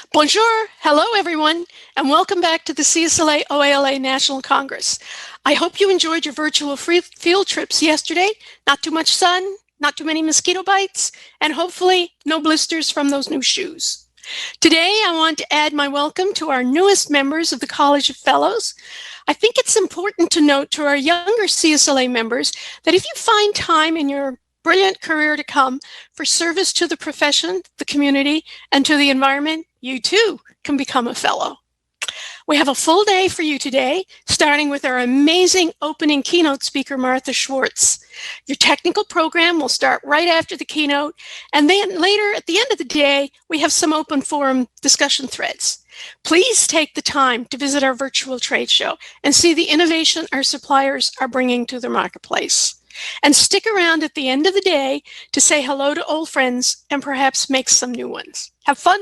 Bonjour, hello everyone, and welcome back to the CSLA-OALA National Congress. I hope you enjoyed your virtual field trips yesterday. Not too much sun, not too many mosquito bites, and hopefully no blisters from those new shoes. Today, I want to add my welcome to our newest members of the College of Fellows. I think it's important to note to our younger CSLA members that if you find time in your brilliant career to come for service to the profession, the community, and to the environment, you too can become a fellow. We have a full day for you today, starting with our amazing opening keynote speaker, Martha Schwartz. Your technical program will start right after the keynote, and then later at the end of the day, we have some open forum discussion threads. Please take the time to visit our virtual trade show and see the innovation our suppliers are bringing to the marketplace. And stick around at the end of the day to say hello to old friends and perhaps make some new ones. Have fun.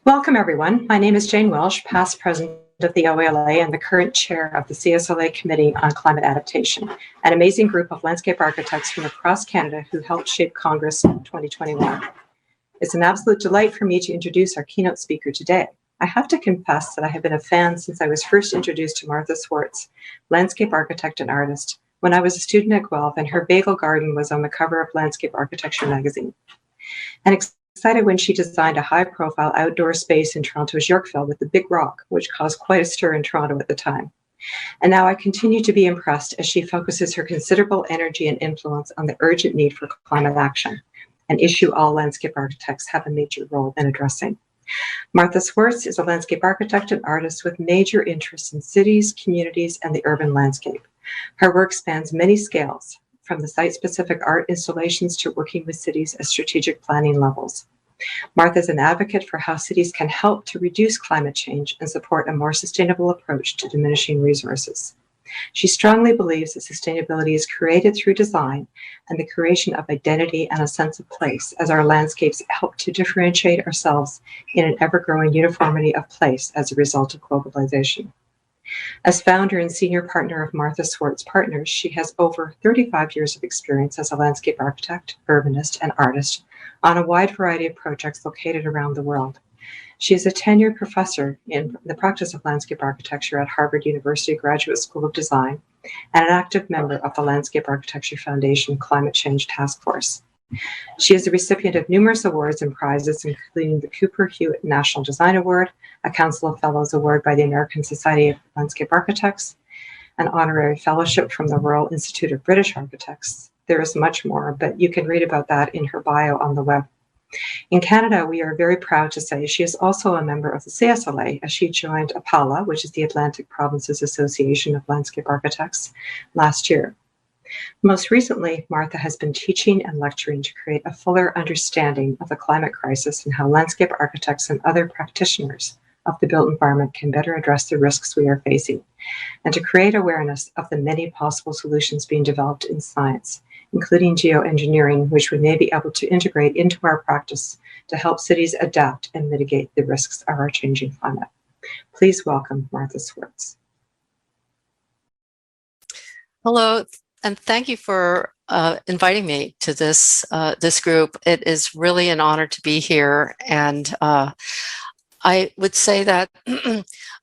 Welcome, everyone. My name is Jane Welsh, past president of the OALA and the current chair of the CSLA Committee on Climate Adaptation, an amazing group of landscape architects from across Canada who helped shape Congress 2021. It's an absolute delight for me to introduce our keynote speaker today. I have to confess that I have been a fan since I was first introduced to Martha Schwartz, landscape architect and artist, when I was a student at Guelph and her bagel garden was on the cover of Landscape Architecture magazine. And excited when she designed a high-profile outdoor space in Toronto's Yorkville with the Big Rock, which caused quite a stir in Toronto at the time. And now I continue to be impressed as she focuses her considerable energy and influence on the urgent need for climate action, an issue all landscape architects have a major role in addressing. Martha Schwartz is a landscape architect and artist with major interests in cities, communities, and the urban landscape. Her work spans many scales, from the site-specific art installations to working with cities at strategic planning levels. Martha is an advocate for how cities can help to reduce climate change and support a more sustainable approach to diminishing resources. She strongly believes that sustainability is created through design and the creation of identity and a sense of place as our landscapes help to differentiate ourselves in an ever-growing uniformity of place as a result of globalization. As founder and senior partner of Martha Schwartz Partners, she has over 35 years of experience as a landscape architect, urbanist, and artist on a wide variety of projects located around the world. She is a tenured professor in the practice of landscape architecture at Harvard University Graduate School of Design and an active member of the Landscape Architecture Foundation Climate Change Task Force. She is the recipient of numerous awards and prizes, including the Cooper Hewitt National Design Award, a Council of Fellows Award by the American Society of Landscape Architects, an honorary fellowship from the Royal Institute of British Architects. There is much more, but you can read about that in her bio on the web. In Canada, we are very proud to say she is also a member of the CSLA, as she joined APALA, which is the Atlantic Provinces Association of Landscape Architects, last year. Most recently, Martha has been teaching and lecturing to create a fuller understanding of the climate crisis and how landscape architects and other practitioners of the built environment can better address the risks we are facing, and to create awareness of the many possible solutions being developed in science, including geoengineering, which we may be able to integrate into our practice to help cities adapt and mitigate the risks of our changing climate. Please welcome Martha Schwartz. Hello, and thank you for inviting me to this group. It is really an honor to be here, and I would say that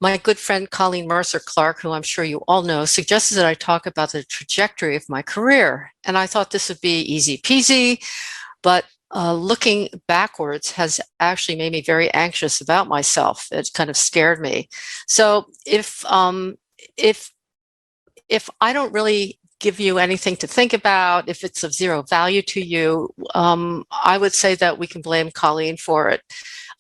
my good friend Colleen Mercer Clark, who I'm sure you all know, suggested that I talk about the trajectory of my career. And I thought this would be easy peasy, but looking backwards has actually made me very anxious about myself. It kind of scared me. So if I don't really give you anything to think about, if it's of zero value to you, I would say that we can blame Colleen for it.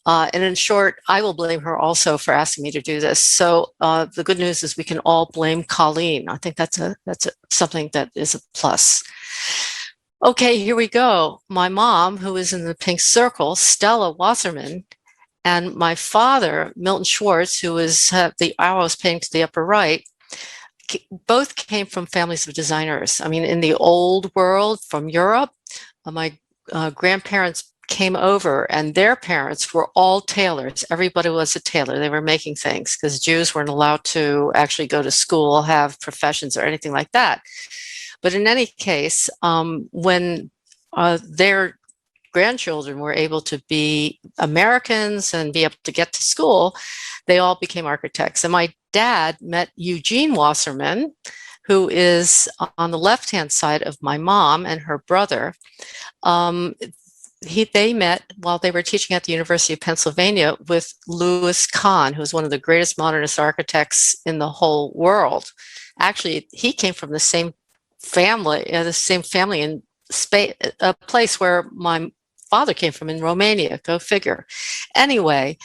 And in short, I will blame her also for asking me to do this. So the good news is we can all blame Colleen. I think that's something that is a plus. Okay, here we go. My mom, who is in the pink circle, Stella Wasserman, and my father, Milton Schwartz, who is the arrows pointing to the upper right, both came from families of designers. I mean, in the old world from Europe, my grandparents came over and their parents were all tailors. Everybody was a tailor. They were making things because Jews weren't allowed to actually go to school, have professions or anything like that. But in any case, when their grandchildren were able to be Americans and be able to get to school, they all became architects. And my dad met Eugene Wasserman, who is on the left-hand side of my mom and her brother. They met while they were teaching at the University of Pennsylvania with Louis Kahn, who's one of the greatest modernist architects in the whole world. Actually, he came from the same family in a place where my father came from in Romania, go figure. Anyway,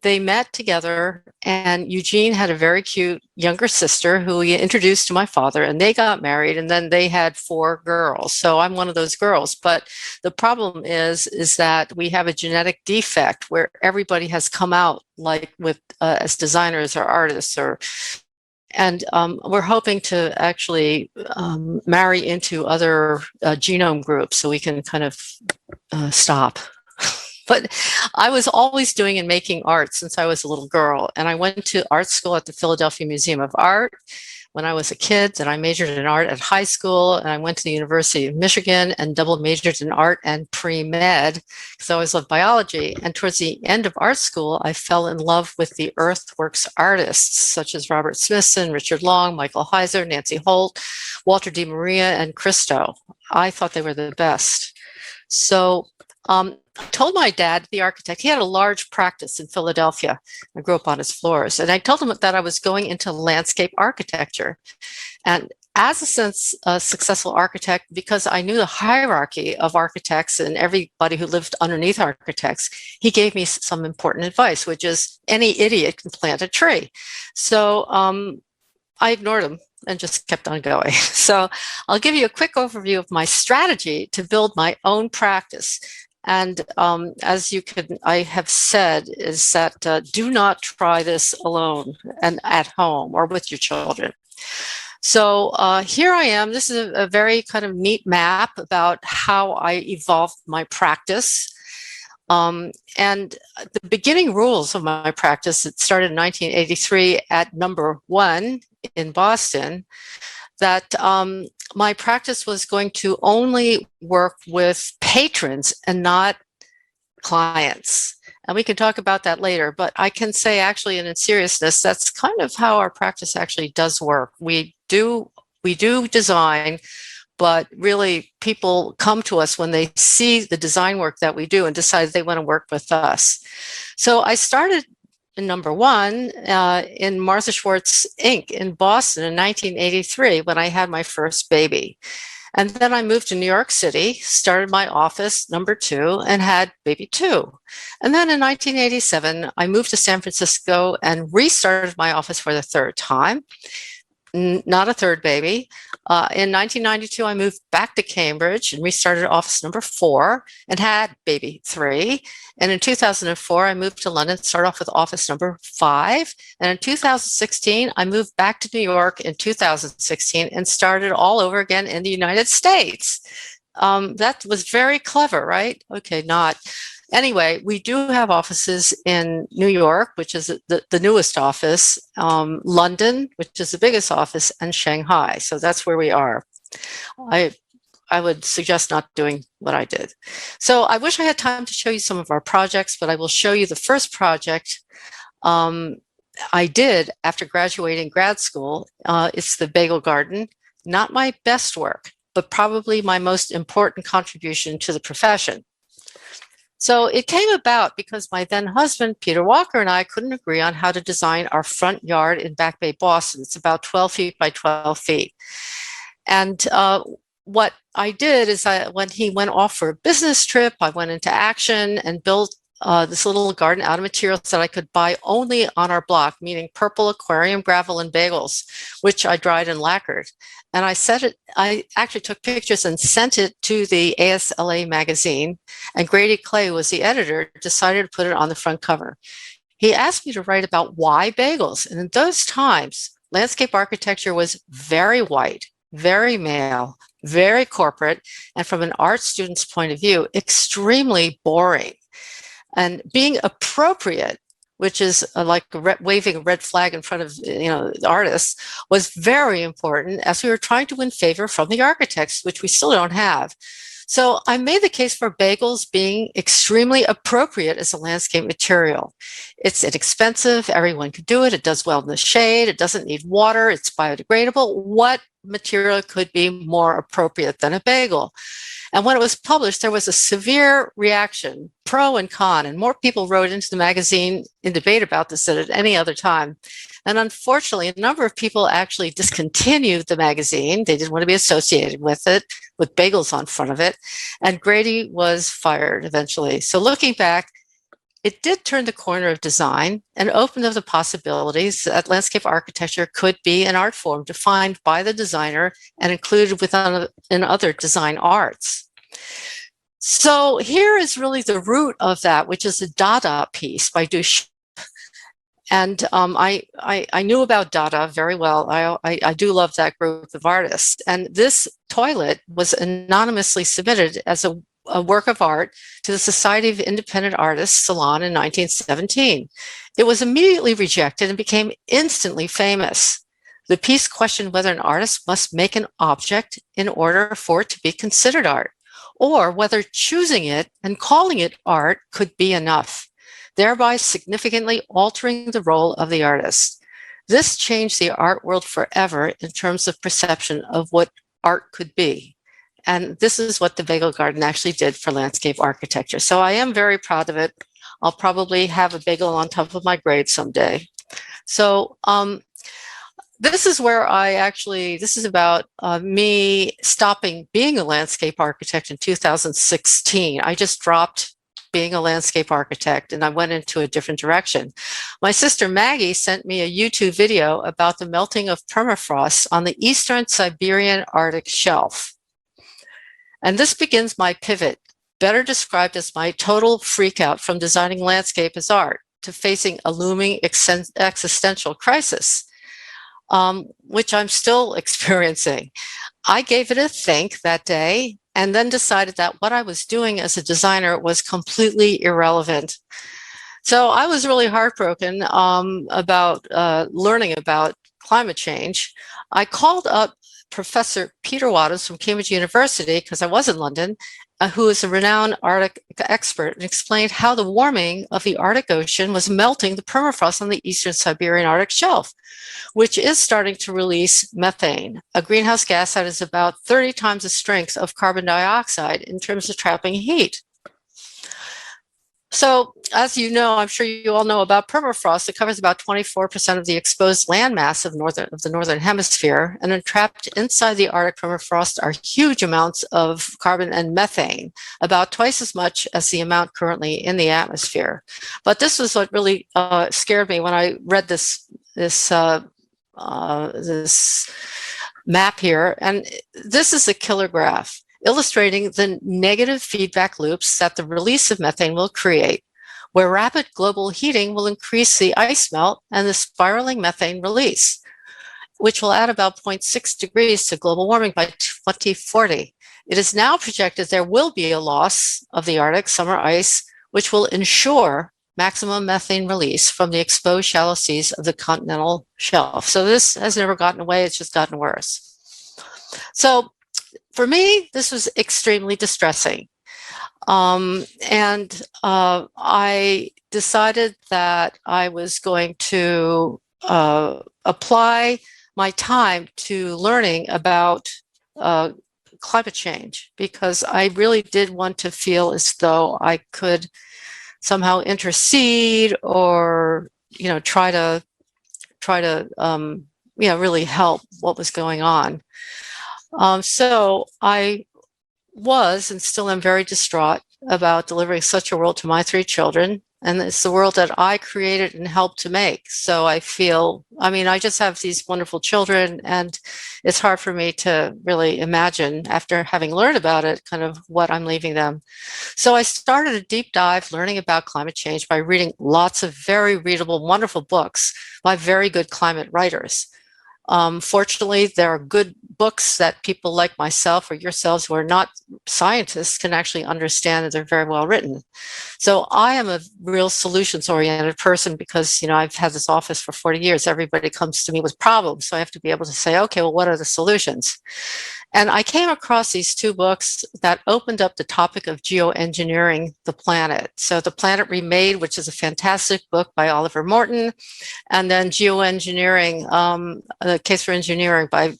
they met together and Eugene had a very cute younger sister who he introduced to my father, and they got married, and then they had 4 girls. So I'm one of those girls. But the problem is that we have a genetic defect where everybody has come out like with as designers or artists and we're hoping to actually marry into other genome groups so we can kind of stop. But I was always doing and making art since I was a little girl. And I went to art school at the Philadelphia Museum of Art when I was a kid, and I majored in art at high school, and I went to the University of Michigan and double majored in art and pre-med because I always loved biology. And towards the end of art school, I fell in love with the earthworks artists such as Robert Smithson, Richard Long, Michael Heiser, Nancy Holt, Walter Di Maria, and Christo. I thought they were the best. So I told my dad, the architect, he had a large practice in Philadelphia. I grew up on his floors. And I told him that I was going into landscape architecture. And as a successful architect, because I knew the hierarchy of architects and everybody who lived underneath architects, he gave me some important advice, which is any idiot can plant a tree. So I ignored him and just kept on going. So I'll give you a quick overview of my strategy to build my own practice. And as I have said, is that do not try this alone and at home or with your children. So here I am. This is a very kind of neat map about how I evolved my practice. And the beginning rules of my practice, it started in 1983 at number 1 in Boston, that my practice was going to only work with patrons and not clients. And we can talk about that later, but I can say actually, and in seriousness, that's kind of how our practice actually does work. We do design, but really people come to us when they see the design work that we do and decide they want to work with us. So I started in number 1 in Martha Schwartz Inc. in Boston in 1983 when I had my first baby. And then I moved to New York City, started my office, number 2, and had baby 2. And then in 1987, I moved to San Francisco and restarted my office for the 3rd time. Not a 3rd baby. In 1992, I moved back to Cambridge and restarted office number 4 and had baby 3. And in 2004, I moved to London, started off with office number 5. And in 2016, I moved back to New York in 2016 and started all over again in the United States. That was very clever, right? Okay, not. Anyway, we do have offices in New York, which is the newest office, London, which is the biggest office, and Shanghai. So that's where we are. I would suggest not doing what I did. So I wish I had time to show you some of our projects, but I will show you the first project I did after graduating grad school. It's the bagel garden. Not my best work, but probably my most important contribution to the profession. So it came about because my then husband, Peter Walker, and I couldn't agree on how to design our front yard in Back Bay, Boston. It's about 12 feet by 12 feet. And what I did is when he went off for a business trip, I went into action and built this little garden out of materials that I could buy only on our block, meaning purple aquarium gravel and bagels, which I dried and lacquered. And I actually took pictures and sent it to the ASLA magazine, and Grady Clay was the editor, decided to put it on the front cover. He asked me to write about why bagels. And in those times, landscape architecture was very white, very male, very corporate, and from an art student's point of view, extremely boring. And being appropriate, which is like waving a red flag in front of the artists, was very important as we were trying to win favor from the architects, which we still don't have. So I made the case for bagels being extremely appropriate as a landscape material. It's inexpensive, everyone can do it, it does well in the shade, it doesn't need water, it's biodegradable. What material could be more appropriate than a bagel? And when it was published, there was a severe reaction, pro and con, and more people wrote into the magazine in debate about this than at any other time. And unfortunately, a number of people actually discontinued the magazine. They didn't want to be associated with it, with bagels on front of it. And Grady was fired eventually. So looking back, it did turn the corner of design and opened up the possibilities that landscape architecture could be an art form defined by the designer and included in other design arts. So here is really the root of that, which is the Dada piece by Duchamp. And I knew about Dada very well. I do love that group of artists. And this toilet was anonymously submitted as a work of art to the Society of Independent Artists Salon in 1917. It was immediately rejected and became instantly famous. The piece questioned whether an artist must make an object in order for it to be considered art, or whether choosing it and calling it art could be enough, thereby significantly altering the role of the artist. This changed the art world forever in terms of perception of what art could be. And this is what the bagel garden actually did for landscape architecture. So I am very proud of it. I'll probably have a bagel on top of my grade someday. So this is where this is about me stopping being a landscape architect in 2016. I just dropped being a landscape architect and I went into a different direction. My sister Maggie sent me a YouTube video about the melting of permafrost on the eastern Siberian Arctic shelf. And this begins my pivot, better described as my total freakout from designing landscape as art to facing a looming existential crisis, which I'm still experiencing. I gave it a think that day and then decided that what I was doing as a designer was completely irrelevant. So I was really heartbroken about learning about climate change. I called up Professor Peter Waters from Cambridge University, because I was in London, who is a renowned Arctic expert, and explained how the warming of the Arctic Ocean was melting the permafrost on the eastern Siberian Arctic shelf, which is starting to release methane, a greenhouse gas that is about 30 times the strength of carbon dioxide in terms of trapping heat. So, as you know, I'm sure you all know about permafrost. It covers about 24% of the exposed landmass of the northern hemisphere, and then trapped inside the Arctic permafrost are huge amounts of carbon and methane, about twice as much as the amount currently in the atmosphere. But this was what really scared me when I read this map here, and this is a killer graph illustrating the negative feedback loops that the release of methane will create, where rapid global heating will increase the ice melt and the spiraling methane release, which will add about 0.6 degrees to global warming by 2040. It is now projected there will be a loss of the Arctic summer ice, which will ensure maximum methane release from the exposed shallow seas of the continental shelf. So this has never gotten away, it's just gotten worse. So for me, this was extremely distressing. I decided that I was going to apply my time to learning about climate change, because I really did want to feel as though I could somehow intercede or, try to really help what was going on. So I was and still am very distraught about delivering such a world to my 3 children. And it's the world that I created and helped to make. So I just have these wonderful children, and it's hard for me to really imagine, after having learned about it, kind of what I'm leaving them. So I started a deep dive learning about climate change by reading lots of very readable, wonderful books by very good climate writers. Fortunately, there are good books that people like myself or yourselves who are not scientists can actually understand, and they're very well written. So I am a real solutions-oriented person because, I've had this office for 40 years. Everybody comes to me with problems. So I have to be able to say, okay, well, what are the solutions? And I came across these 2 books that opened up the topic of geoengineering the planet. So The Planet Remade, which is a fantastic book by Oliver Morton, and then Geoengineering, The Case for Engineering by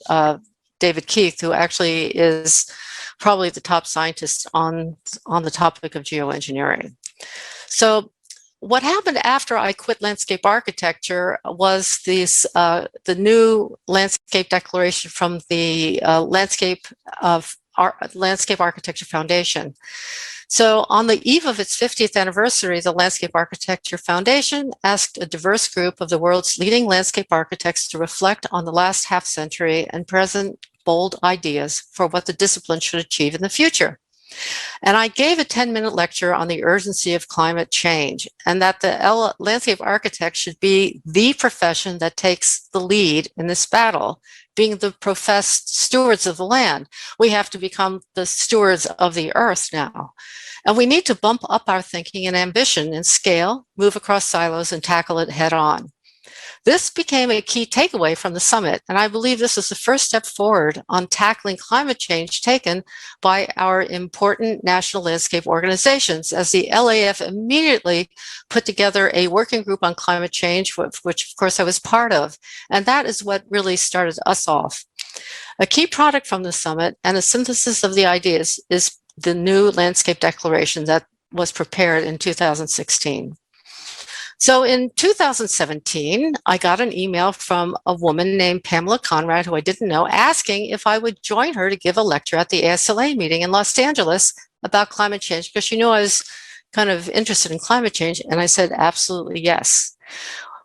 David Keith, who actually is probably the top scientist on the topic of geoengineering. So what happened after I quit landscape architecture was the new landscape declaration from the Landscape Architecture Foundation. So on the eve of its 50th anniversary, the Landscape Architecture Foundation asked a diverse group of the world's leading landscape architects to reflect on the last half century and present bold ideas for what the discipline should achieve in the future. And I gave a 10-minute lecture on the urgency of climate change, and that the landscape architect should be the profession that takes the lead in this battle, being the professed stewards of the land. We have to become the stewards of the earth now. And we need to bump up our thinking and ambition and scale, move across silos, and tackle it head on. This became a key takeaway from the summit, and I believe this is the first step forward on tackling climate change taken by our important national landscape organizations, as the LAF immediately put together a working group on climate change, which of course I was part of, and that is what really started us off. A key product from the summit and a synthesis of the ideas is the new landscape declaration that was prepared in 2016. So in 2017, I got an email from a woman named Pamela Conrad, who I didn't know, asking if I would join her to give a lecture at the ASLA meeting in Los Angeles about climate change, because she knew I was kind of interested in climate change. And I said, absolutely yes.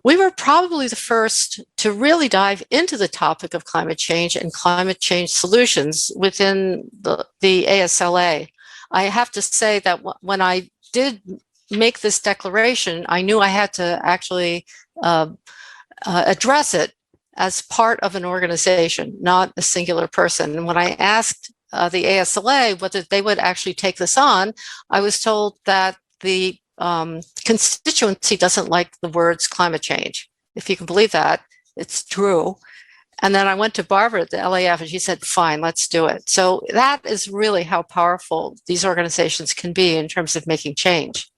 We were probably the first to really dive into the topic of climate change and climate change solutions within the ASLA. I have to say that when I did make this declaration, I knew I had to actually address it as part of an organization, not a singular person. And when I asked the ASLA whether they would actually take this on, I was told that the constituency doesn't like the words climate change. If you can believe that, it's true. And then I went to Barbara at the LAF and she said, fine, let's do it. So that is really how powerful these organizations can be in terms of making change.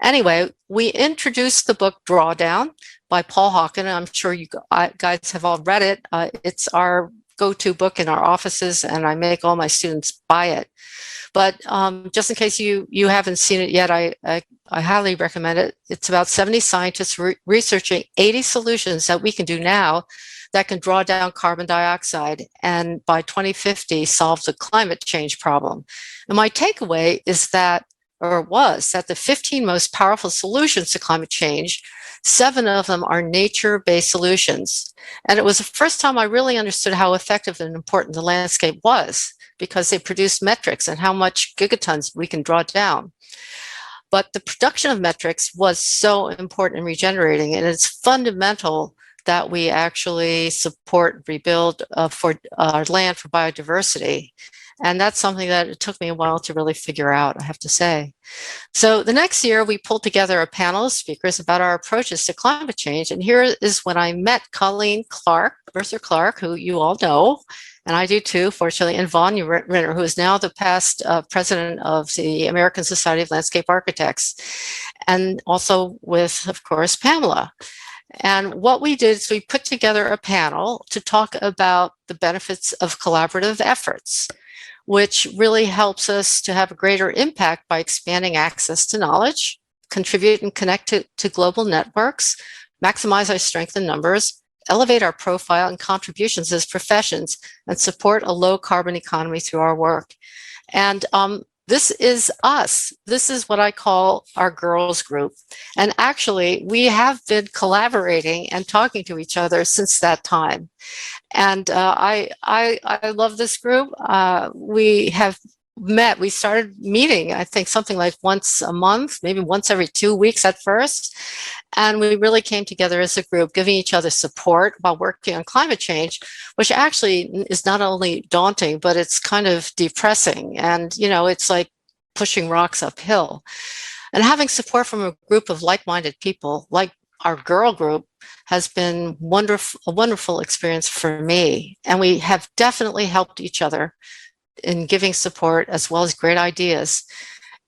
Anyway, we introduced the book Drawdown by Paul Hawken. I'm sure you guys have all read it. It's our go-to book in our offices, and I make all my students buy it. But just in case you haven't seen it yet, I highly recommend it. It's about 70 scientists researching 80 solutions that we can do now that can draw down carbon dioxide and by 2050 solve the climate change problem. And my takeaway is that, was that the 15 most powerful solutions to climate change, 7 of them are nature-based solutions. And it was the first time I really understood how effective and important the landscape was, because they produced metrics and how much gigatons we can draw down. But the production of metrics was so important in regenerating, and it's fundamental that we actually support, rebuild for our land for biodiversity. And that's something that it took me a while to really figure out, I have to say. So the next year, we pulled together a panel of speakers about our approaches to climate change. And here is when I met Colleen Clark, Mercer Clark, who you all know, and I do too, fortunately, and Vaughn Renner, who is now the past president of the American Society of Landscape Architects, and also with, of course, Pamela. And what we did is we put together a panel to talk about the benefits of collaborative efforts, which really helps us to have a greater impact by expanding access to knowledge, contribute and connect to global networks, maximize our strength in numbers, elevate our profile and contributions as professions, and support a low carbon economy through our work. And this is us. This is what I call our girls group. And actually, we have been collaborating and talking to each other since that time. And I love this group. We have met, we started meeting, I think something like once a month, maybe once every 2 weeks at first. And we really came together as a group, giving each other support while working on climate change, which actually is not only daunting, but it's kind of depressing. And, you know, it's like pushing rocks uphill. And having support from a group of like-minded people, like our girl group, has been a wonderful experience for me. And we have definitely helped each other in giving support as well as great ideas.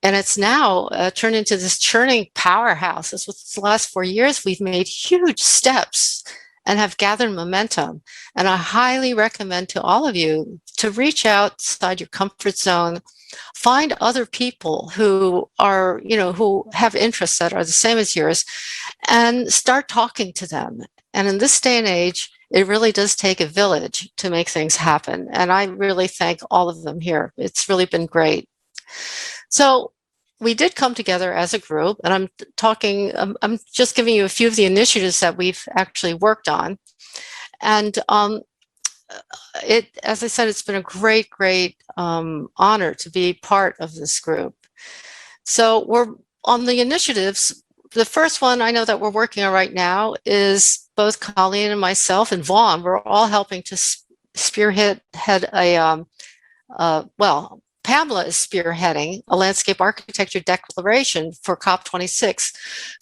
And it's now turned into this churning powerhouse. As with the last 4 years, we've made huge steps and have gathered momentum. And I highly recommend to all of you to reach outside your comfort zone, find other people who are, you know, who have interests that are the same as yours, and start talking to them. And in this day and age, it really does take a village to make things happen. And I really thank all of them here. It's really been great. So we did come together as a group, and I'm just giving you a few of the initiatives that we've actually worked on. And as I said, it's been a great, great honor to be part of this group. So we're on the initiatives. The first one I know that we're working on right now is both Colleen and myself and Vaughn. We're all helping to spearhead Pamela is spearheading a landscape architecture declaration for COP26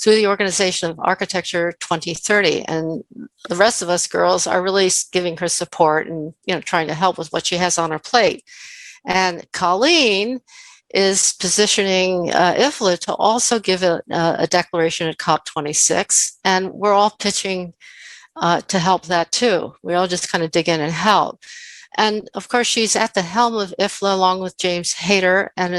through the Organization of Architecture 2030. And the rest of us girls are really giving her support and, you know, trying to help with what she has on her plate. And Colleen is positioning IFLA to also give a declaration at COP26. And we're all pitching to help that too. We all just kind of dig in and help. And of course, she's at the helm of IFLA along with James Hayter, and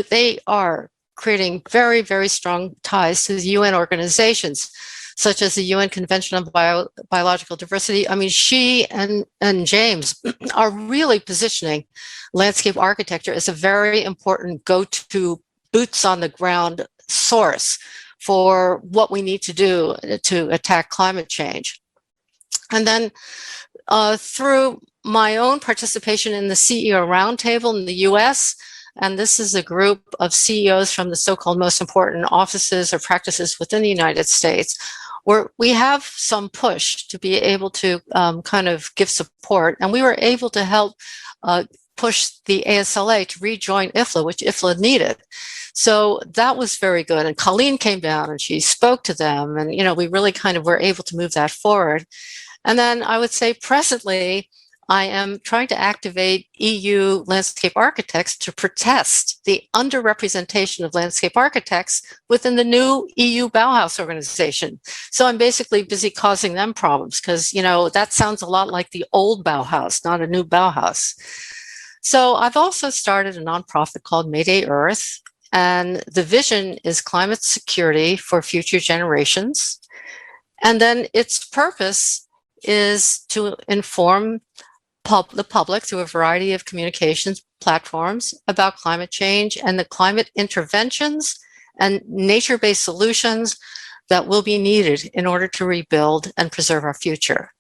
they are creating very, very strong ties to the UN organizations, such as the UN Convention on Biological Diversity. I mean, she and James are really positioning landscape architecture as a very important go-to boots on the ground source for what we need to do to attack climate change. And then through my own participation in the CEO Roundtable in the US, and this is a group of CEOs from the so-called most important offices or practices within the United States, where we have some push to be able to kind of give support. And we were able to help push the ASLA to rejoin IFLA, which IFLA needed. So that was very good. And Colleen came down and she spoke to them. And, you know, we really kind of were able to move that forward. And then I would say presently, I am trying to activate EU landscape architects to protest the underrepresentation of landscape architects within the new EU Bauhaus organization. So I'm basically busy causing them problems because, you know, that sounds a lot like the old Bauhaus, not a new Bauhaus. So I've also started a nonprofit called Mayday Earth, and the vision is climate security for future generations. And then its purpose is to inform the public through a variety of communications platforms about climate change and the climate interventions and nature-based solutions that will be needed in order to rebuild and preserve our future.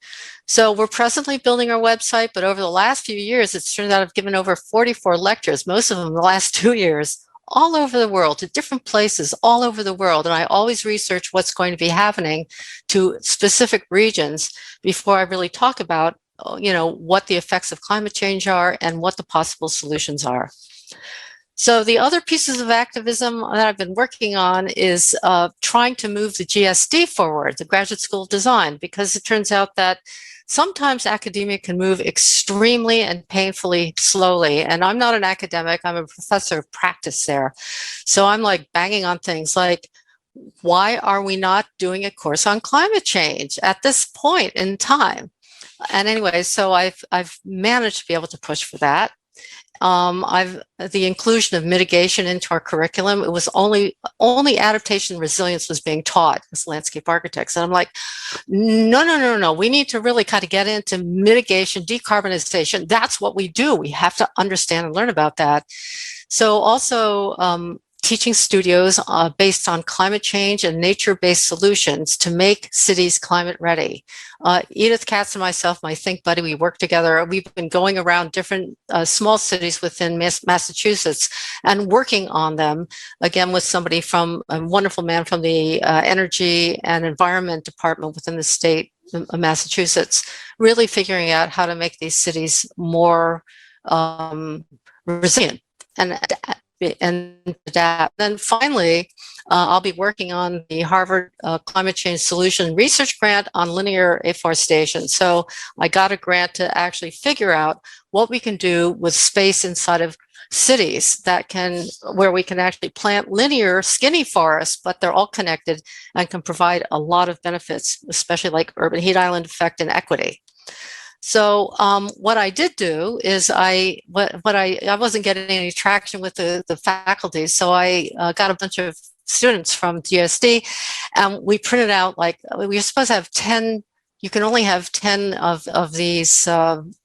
So we're presently building our website, but over the last few years, it's turned out I've given over 44 lectures, most of them in the last 2 years, all over the world, to different places all over the world. And I always research what's going to be happening to specific regions before I really talk about what the effects of climate change are and what the possible solutions are. So the other pieces of activism that I've been working on is trying to move the GSD forward, the Graduate School of Design, because it turns out that sometimes academia can move extremely and painfully slowly. And I'm not an academic, I'm a professor of practice there. So I'm like banging on things like, why are we not doing a course on climate change at this point in time? And anyway, so I've managed to be able to push for that. The inclusion of mitigation into our curriculum, it was only adaptation and resilience was being taught as landscape architects. And I'm like, no. We need to really kind of get into mitigation, decarbonization. That's what we do. We have to understand and learn about that. So also, teaching studios based on climate change and nature-based solutions to make cities climate ready. Edith Katz and myself, my Think Buddy, we work together. We've been going around different small cities within Massachusetts and working on them, again, with somebody from a wonderful man from the Energy and Environment Department within the state of Massachusetts, really figuring out how to make these cities more resilient and adapt. Then finally, I'll be working on the Harvard Climate Change Solution Research Grant on linear afforestation. So I got a grant to actually figure out what we can do with space inside of cities where we can actually plant linear skinny forests, but they're all connected and can provide a lot of benefits, especially like urban heat island effect and equity. So what I did do is I wasn't getting any traction with the faculty, so I got a bunch of students from GSD, and we printed out, like, we were supposed to have 10. You can only have 10 of these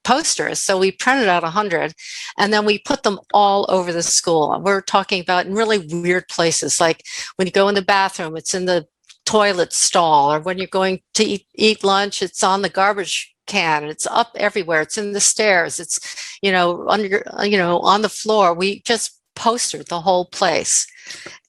posters, so we printed out 100, and then we put them all over the school. We're talking about in really weird places, like when you go in the bathroom, it's in the toilet stall, or when you're going to eat lunch, it's on the garbage can, it's up everywhere, it's in the stairs, it's under on the floor. We just postered the whole place.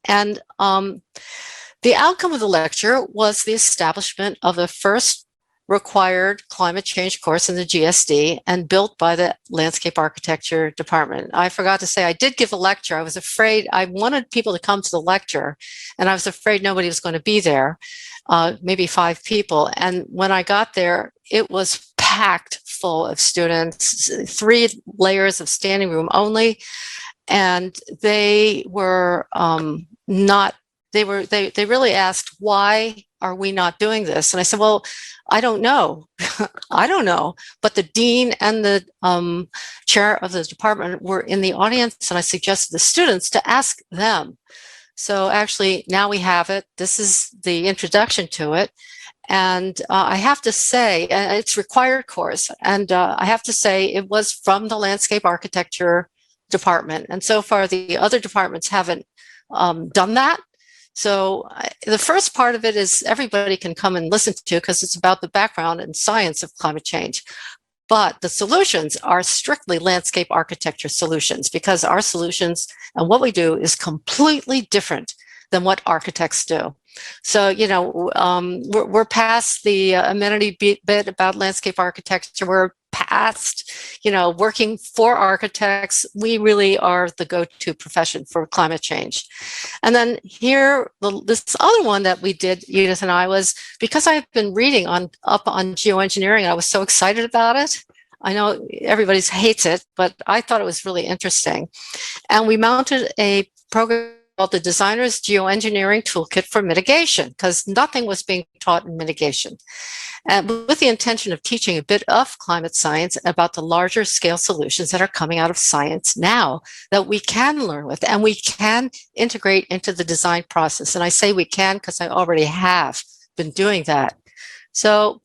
And the outcome of the lecture was the establishment of the first required climate change course in the GSD, and built by the landscape architecture department. I forgot to say, I did give a lecture. I was afraid, I wanted people to come to the lecture, and I was afraid nobody was going to be there, maybe 5 people. And when I got there, it was packed full of students, 3 layers of standing room only. And they were they really asked, why are we not doing this? And I said, well, I don't know. I don't know. But the dean and the chair of the department were in the audience, and I suggested the students to ask them. So actually, now we have it. This is the introduction to it. And I have to say, it's required course. And I have to say, it was from the landscape architecture department. And so far, the other departments haven't done that. So the first part of it is everybody can come and listen to, because it's about the background and science of climate change. But the solutions are strictly landscape architecture solutions, because our solutions and what we do is completely different than what architects do. So, we're past the amenity bit about landscape architecture. We're past, working for architects. We really are the go-to profession for climate change. And then here, this other one that we did, Edith and I, was because I've been reading up on geoengineering. I was so excited about it. I know everybody hates it, but I thought it was really interesting. And we mounted a program called the Designer's Geoengineering Toolkit for Mitigation, because nothing was being taught in mitigation. And with the intention of teaching a bit of climate science about the larger scale solutions that are coming out of science now that we can learn with and we can integrate into the design process. And I say we can because I already have been doing that. So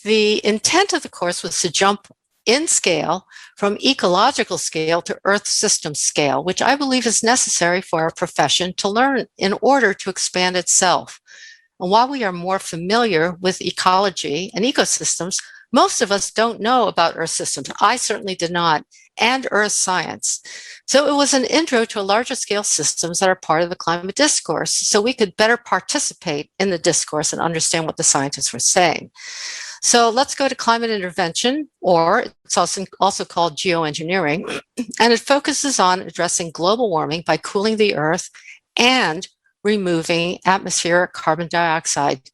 the intent of the course was to jump in scale from ecological scale to Earth system scale, which I believe is necessary for our profession to learn in order to expand itself. And while we are more familiar with ecology and ecosystems, most of us don't know about Earth systems. I certainly did not, and Earth science. So it was an intro to a larger scale systems that are part of the climate discourse, so we could better participate in the discourse and understand what the scientists were saying. So let's go to climate intervention, or it's also called geoengineering, and it focuses on addressing global warming by cooling the Earth and removing atmospheric carbon dioxide,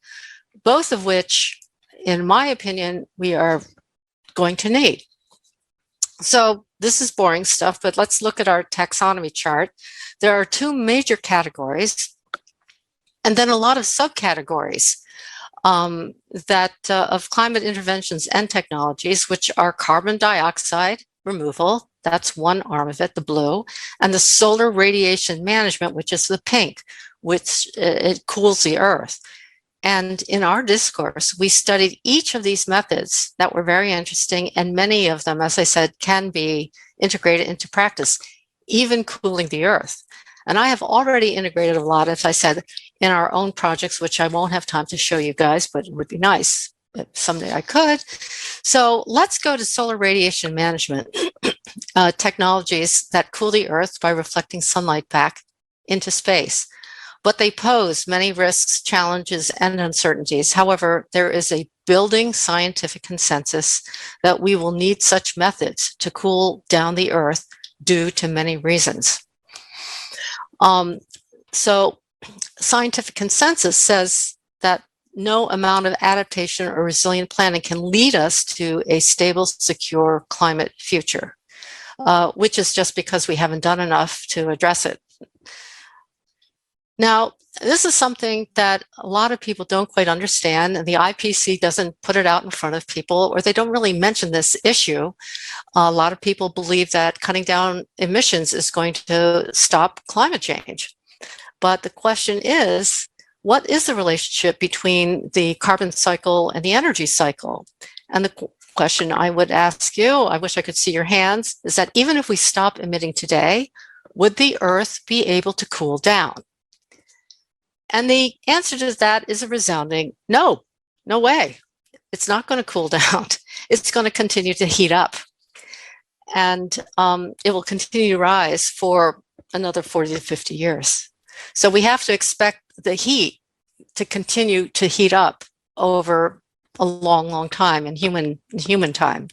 both of which, in my opinion, we are going to need. So this is boring stuff, but let's look at our taxonomy chart. There are two major categories and then a lot of subcategories of climate interventions and technologies, which are carbon dioxide removal, that's one arm of it, the blue, and the solar radiation management, which is the pink, which it cools the Earth. And in our discourse, we studied each of these methods that were very interesting, and many of them, as I said, can be integrated into practice, even cooling the Earth. And I have already integrated a lot, as I said, in our own projects, which I won't have time to show you guys, but it would be nice if someday I could. So let's go to solar radiation management, technologies that cool the Earth by reflecting sunlight back into space. But they pose many risks, challenges, and uncertainties. However, there is a building scientific consensus that we will need such methods to cool down the Earth due to many reasons. So scientific consensus says that no amount of adaptation or resilient planning can lead us to a stable, secure climate future, which is just because we haven't done enough to address it. Now, this is something that a lot of people don't quite understand, and the IPCC doesn't put it out in front of people, or they don't really mention this issue. A lot of people believe that cutting down emissions is going to stop climate change. But the question is, what is the relationship between the carbon cycle and the energy cycle? And the question I would ask you, I wish I could see your hands, is that even if we stop emitting today, would the Earth be able to cool down? And the answer to that is a resounding no, no way. It's not going to cool down. It's going to continue to heat up. And it will continue to rise for another 40 to 50 years. So we have to expect the heat to continue to heat up over a long, long time in human time.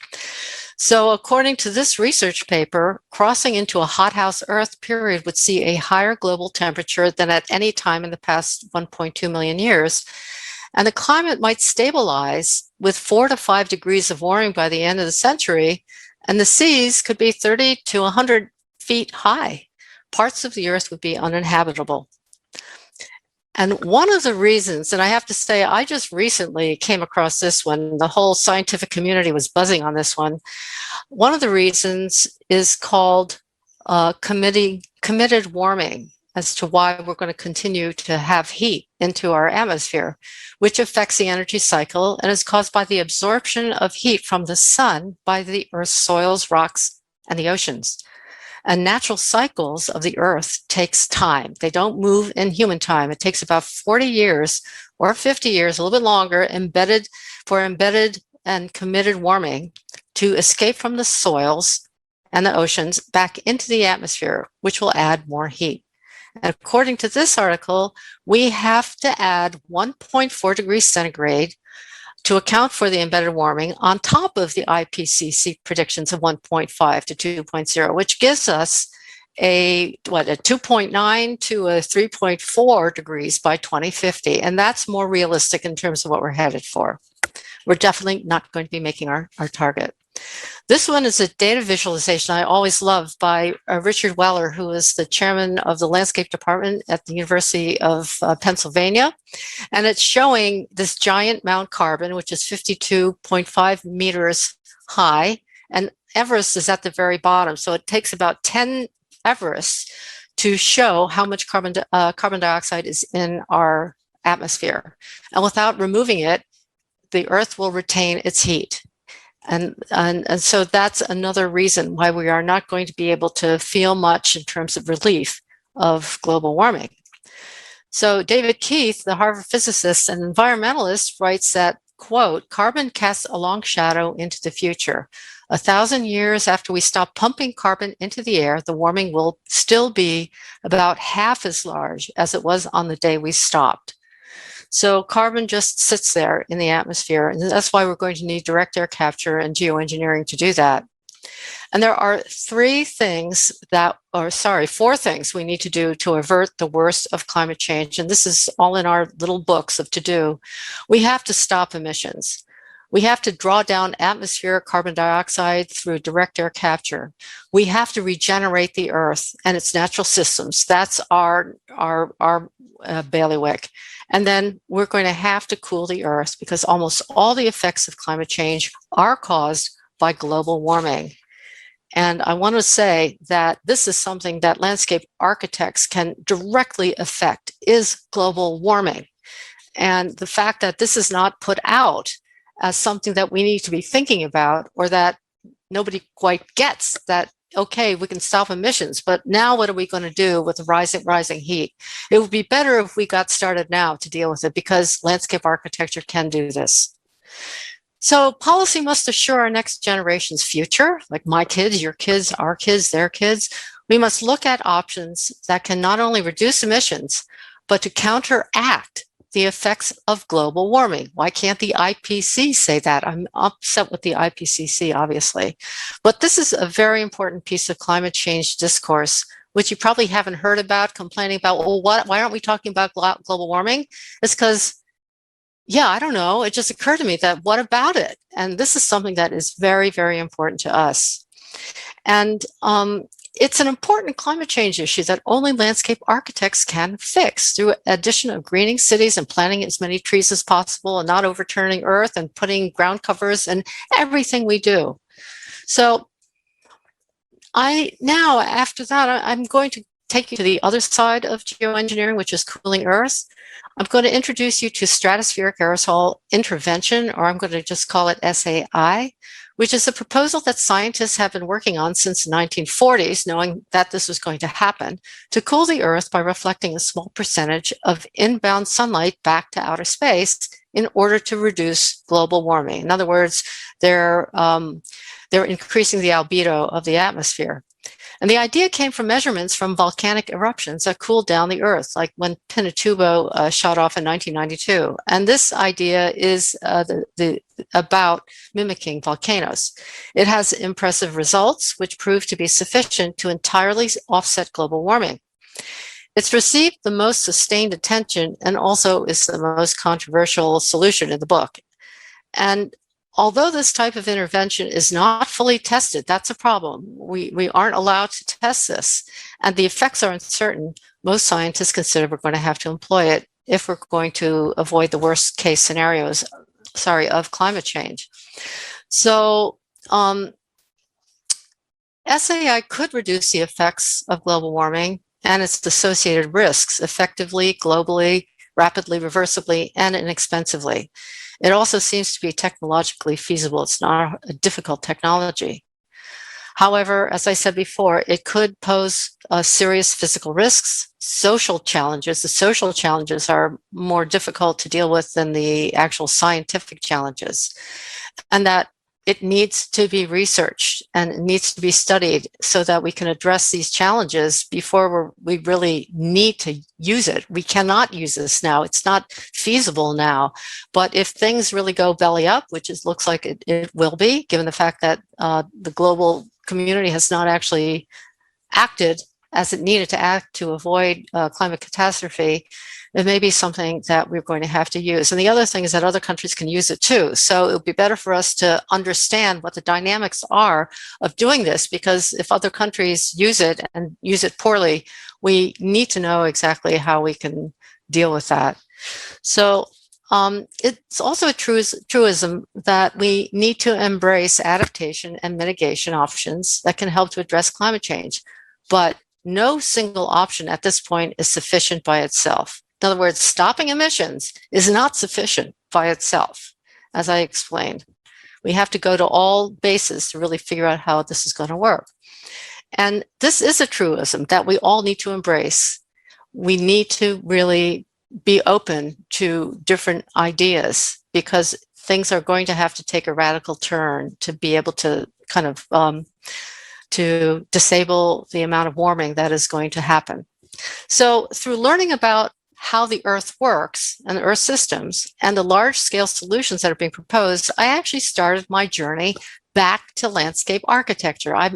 So according to this research paper, crossing into a hothouse Earth period would see a higher global temperature than at any time in the past 1.2 million years. And the climate might stabilize with 4 to 5 degrees of warming by the end of the century, and the seas could be 30 to 100 feet high. Parts of the Earth would be uninhabitable. And one of the reasons, and I have to say, I just recently came across this one, the whole scientific community was buzzing on this one. One of the reasons is called committed warming, as to why we're going to continue to have heat into our atmosphere, which affects the energy cycle and is caused by the absorption of heat from the sun by the Earth's soils, rocks, and the oceans. And natural cycles of the Earth takes time. They don't move in human time. It takes about 40 years or 50 years, a little bit longer, embedded and committed warming to escape from the soils and the oceans back into the atmosphere, which will add more heat. And according to this article, we have to add 1.4 degrees centigrade to account for the embedded warming on top of the IPCC predictions of 1.5 to 2.0, which gives us a 2.9 to a 3.4 degrees by 2050. And that's more realistic in terms of what we're headed for. We're definitely not going to be making our target. This one is a data visualization I always love by Richard Weller, who is the chairman of the landscape department at the University of Pennsylvania. And it's showing this giant Mount Carbon, which is 52.5 meters high. And Everest is at the very bottom. So it takes about 10 Everests to show how much carbon dioxide is in our atmosphere. And without removing it, the Earth will retain its heat. And so that's another reason why we are not going to be able to feel much in terms of relief of global warming. So David Keith, the Harvard physicist and environmentalist, writes that, quote, carbon casts a long shadow into the future. 1,000 years after we stop pumping carbon into the air, the warming will still be about half as large as it was on the day we stopped. So carbon just sits there in the atmosphere, and that's why we're going to need direct air capture and geoengineering to do that. And there are four things we need to do to avert the worst of climate change. And this is all in our little books of to do. We have to stop emissions. We have to draw down atmospheric carbon dioxide through direct air capture. We have to regenerate the earth and its natural systems. That's our bailiwick. And then we're going to have to cool the earth because almost all the effects of climate change are caused by global warming. And I want to say that this is something that landscape architects can directly affect, is global warming. And the fact that this is not put out as something that we need to be thinking about, or that nobody quite gets, that, okay, we can stop emissions, but now what are we going to do with the rising heat? It would be better if we got started now to deal with it, because landscape architecture can do this. So policy must assure our next generation's future, like my kids, your kids, our kids, their kids. We must look at options that can not only reduce emissions, but to counteract the effects of global warming. Why can't the IPCC say that? I'm upset with the IPCC, obviously. But this is a very important piece of climate change discourse, which you probably haven't heard about, complaining about, well, why aren't we talking about global warming? It's because, yeah, I don't know. It just occurred to me that what about it? And this is something that is very, very important to us. And it's an important climate change issue that only landscape architects can fix through addition of greening cities and planting as many trees as possible and not overturning earth and putting ground covers and everything we do. So after that, I'm going to take you to the other side of geoengineering, which is cooling earth. I'm going to introduce you to stratospheric aerosol intervention, or I'm going to just call it SAI, which is a proposal that scientists have been working on since the 1940s, knowing that this was going to happen, to cool the earth by reflecting a small percentage of inbound sunlight back to outer space in order to reduce global warming. In other words, they're increasing the albedo of the atmosphere. And the idea came from measurements from volcanic eruptions that cooled down the earth, like when Pinatubo shot off in 1992. And this idea is about mimicking volcanoes. It has impressive results, which prove to be sufficient to entirely offset global warming. It's received the most sustained attention and also is the most controversial solution in the book. And although this type of intervention is not fully tested, that's a problem. We aren't allowed to test this, and the effects are uncertain. Most scientists consider we're going to have to employ it if we're going to avoid the worst case scenarios, of climate change. So SAI could reduce the effects of global warming and its associated risks effectively, globally, rapidly, reversibly, and inexpensively. It also seems to be technologically feasible. It's not a difficult technology. However, as I said before, it could pose serious physical risks, social challenges. The social challenges are more difficult to deal with than the actual scientific challenges, and that it needs to be researched and it needs to be studied so that we can address these challenges before we really need to use it. We cannot use this now. It's not feasible now. But if things really go belly up, which looks like it will be, given the fact that the global community has not actually acted as it needed to act to avoid climate catastrophe, it may be something that we're going to have to use. And the other thing is that other countries can use it too. So it would be better for us to understand what the dynamics are of doing this, because if other countries use it and use it poorly, we need to know exactly how we can deal with that. So it's also a truism that we need to embrace adaptation and mitigation options that can help to address climate change. But no single option at this point is sufficient by itself. In other words, stopping emissions is not sufficient by itself, as I explained. We have to go to all bases to really figure out how this is going to work. And this is a truism that we all need to embrace. We need to really be open to different ideas, because things are going to have to take a radical turn to be able to kind of to disable the amount of warming that is going to happen. So through learning about how the Earth works and the Earth systems and the large-scale solutions that are being proposed, I actually started my journey back to landscape architecture. I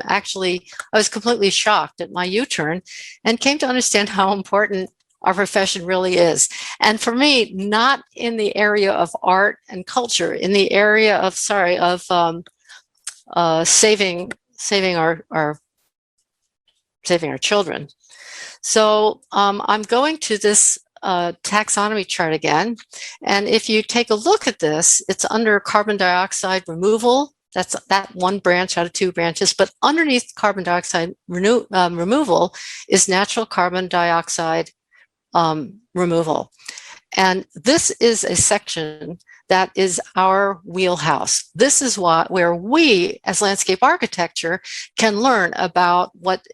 was completely shocked at my U-turn and came to understand how important our profession really is. And for me, not in the area of art and culture, in the area of, saving our children. So I'm going to this taxonomy chart again. And if you take a look at this, it's under carbon dioxide removal. That's that one branch out of two branches. But underneath carbon dioxide removal is natural carbon dioxide removal. And this is a section that is our wheelhouse. This is where we, as landscape architecture, can learn about what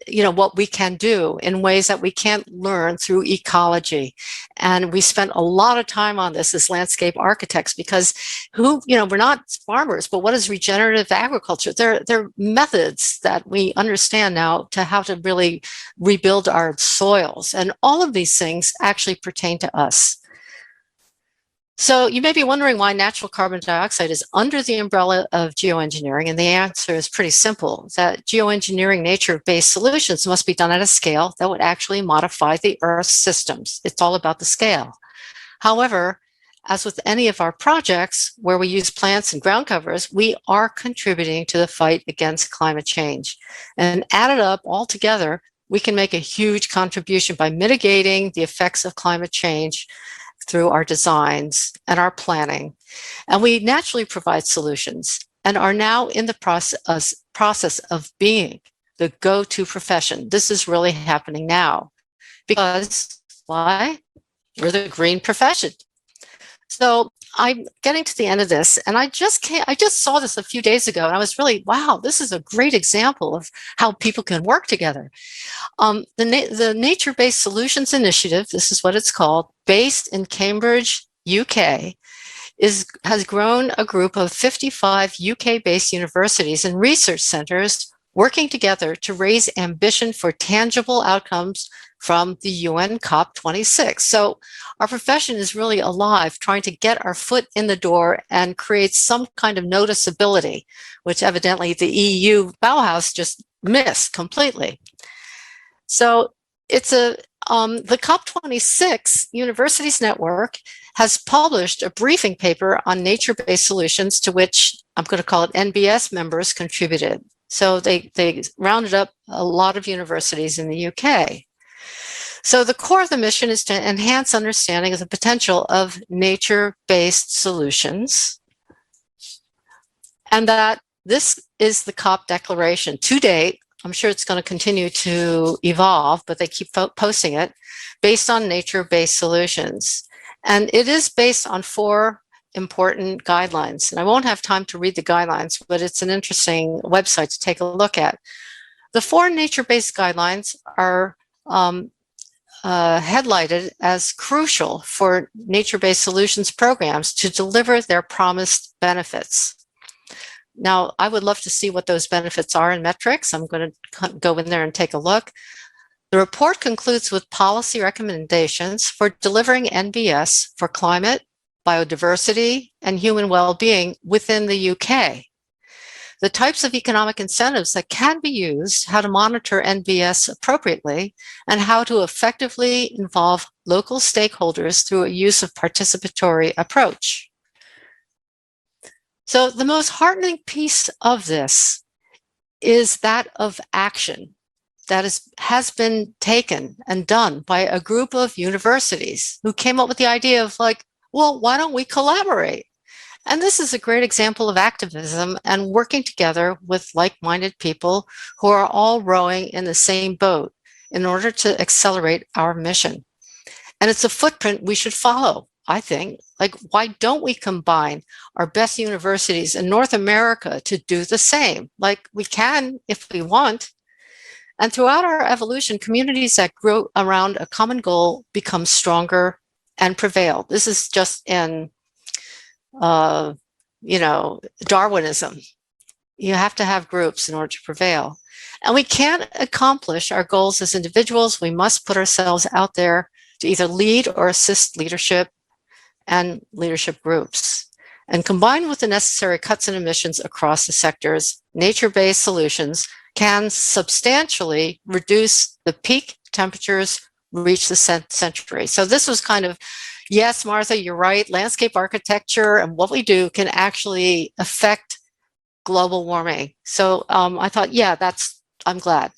we can do in ways that we can't learn through ecology. And we spent a lot of time on this as landscape architects because we're not farmers, but what is regenerative agriculture? They're methods that we understand now to how to really rebuild our soils. And all of these things actually pertain to us. So you may be wondering why natural carbon dioxide is under the umbrella of geoengineering, and the answer is pretty simple, that geoengineering nature-based solutions must be done at a scale that would actually modify the Earth's systems. It's all about the scale. However, as with any of our projects where we use plants and ground covers, we are contributing to the fight against climate change. And added up all together, we can make a huge contribution by mitigating the effects of climate change through our designs and our planning. And we naturally provide solutions and are now in the process of being the go-to profession. This is really happening now because why? We're the green profession. So I'm getting to the end of this, and I just saw this a few days ago, and I was really, wow, this is a great example of how people can work together. The Nature-Based Solutions Initiative, this is what it's called, based in Cambridge, UK, has grown a group of 55 UK-based universities and research centers working together to raise ambition for tangible outcomes from the UN COP26. So our profession is really alive, trying to get our foot in the door and create some kind of noticeability, which evidently the EU Bauhaus just missed completely. So it's the COP26 Universities Network has published a briefing paper on nature-based solutions to which I'm going to call it NBS members contributed. So they rounded up a lot of universities in the UK. So the core of the mission is to enhance understanding of the potential of nature-based solutions, and that this is the COP declaration. To date, I'm sure it's going to continue to evolve, but they keep posting it, based on nature-based solutions. And it is based on 4 important guidelines. And I won't have time to read the guidelines, but it's an interesting website to take a look at. The 4 nature-based guidelines are headlighted as crucial for nature-based solutions programs to deliver their promised benefits. Now, I would love to see what those benefits are in metrics. I'm going to go in there and take a look. The report concludes with policy recommendations for delivering NBS for climate, biodiversity, and human well-being within the UK. The types of economic incentives that can be used, how to monitor NBS appropriately, and how to effectively involve local stakeholders through a use of participatory approach. So the most heartening piece of this is that of action that has been taken and done by a group of universities who came up with the idea of well, why don't we collaborate? And this is a great example of activism and working together with like-minded people who are all rowing in the same boat in order to accelerate our mission. And it's a footprint we should follow, I think. Why don't we combine our best universities in North America to do the same? We can if we want. And throughout our evolution, communities that grow around a common goal become stronger and prevail. This is just in Darwinism. You have to have groups in order to prevail. And we can't accomplish our goals as individuals. We must put ourselves out there to either lead or assist leadership and leadership groups. And combined with the necessary cuts in emissions across the sectors, nature-based solutions can substantially reduce the peak temperatures reached this century. So this was kind of, yes, Martha, you're right, landscape architecture and what we do can actually affect global warming. So I thought, yeah, I'm glad.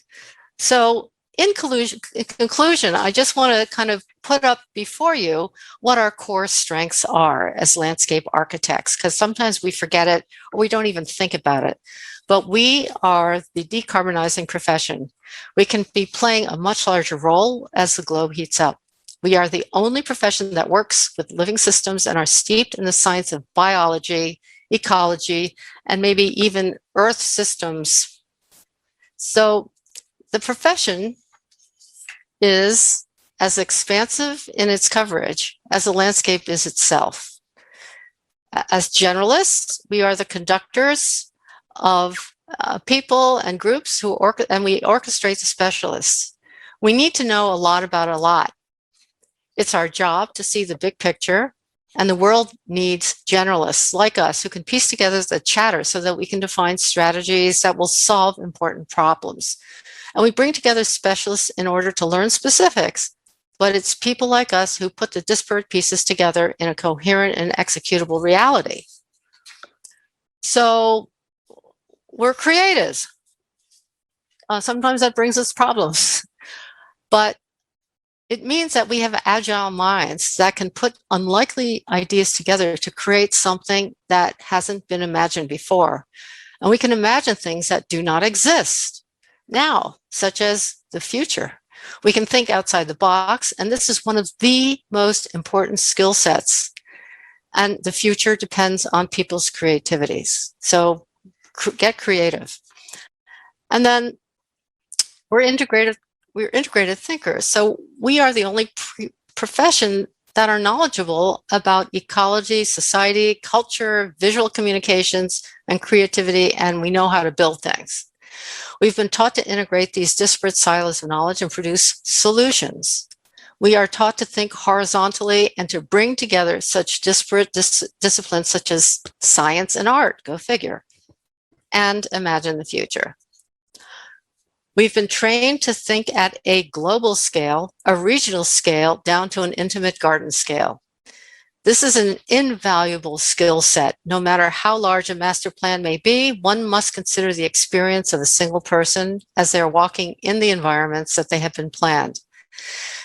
So in conclusion, I just want to kind of put up before you what our core strengths are as landscape architects, because sometimes we forget it or we don't even think about it. But we are the decarbonizing profession. We can be playing a much larger role as the globe heats up. We are the only profession that works with living systems and are steeped in the science of biology, ecology, and maybe even earth systems. So the profession is as expansive in its coverage as the landscape is itself. As generalists, we are the conductors of people and groups we orchestrate the specialists. We need to know a lot about a lot. It's our job to see the big picture, and the world needs generalists like us who can piece together the chatter so that we can define strategies that will solve important problems. And we bring together specialists in order to learn specifics, but it's people like us who put the disparate pieces together in a coherent and executable reality. So we're creatives. Sometimes that brings us problems, but it means that we have agile minds that can put unlikely ideas together to create something that hasn't been imagined before. And we can imagine things that do not exist now, such as the future. We can think outside the box, and this is one of the most important skill sets. And the future depends on people's creativities. So get creative. And then we're integrated thinkers. So we are the only profession that are knowledgeable about ecology, society, culture, visual communications, and creativity, and we know how to build things. We've been taught to integrate these disparate silos of knowledge and produce solutions. We are taught to think horizontally and to bring together such disparate disciplines such as science and art, go figure, and imagine the future. We've been trained to think at a global scale, a regional scale, down to an intimate garden scale. This is an invaluable skill set. No matter how large a master plan may be, one must consider the experience of a single person as they're walking in the environments that they have been planned.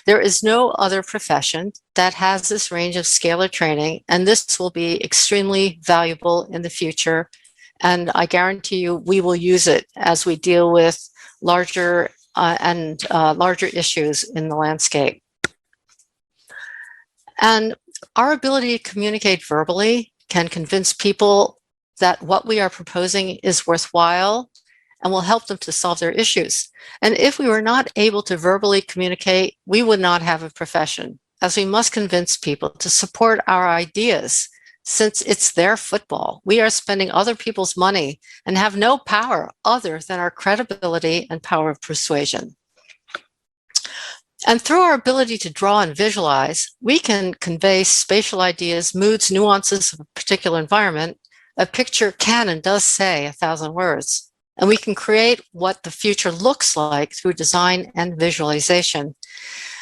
There is no other profession that has this range of scalar training, and this will be extremely valuable in the future. And I guarantee you, we will use it as we deal with larger issues in the landscape. And our ability to communicate verbally can convince people that what we are proposing is worthwhile and will help them to solve their issues. And if we were not able to verbally communicate, we would not have a profession, as we must convince people to support our ideas. Since it's their football, we are spending other people's money and have no power other than our credibility and power of persuasion. And through our ability to draw and visualize, we can convey spatial ideas, moods, nuances of a particular environment. A picture can and does say 1,000 words. And we can create what the future looks like through design and visualization.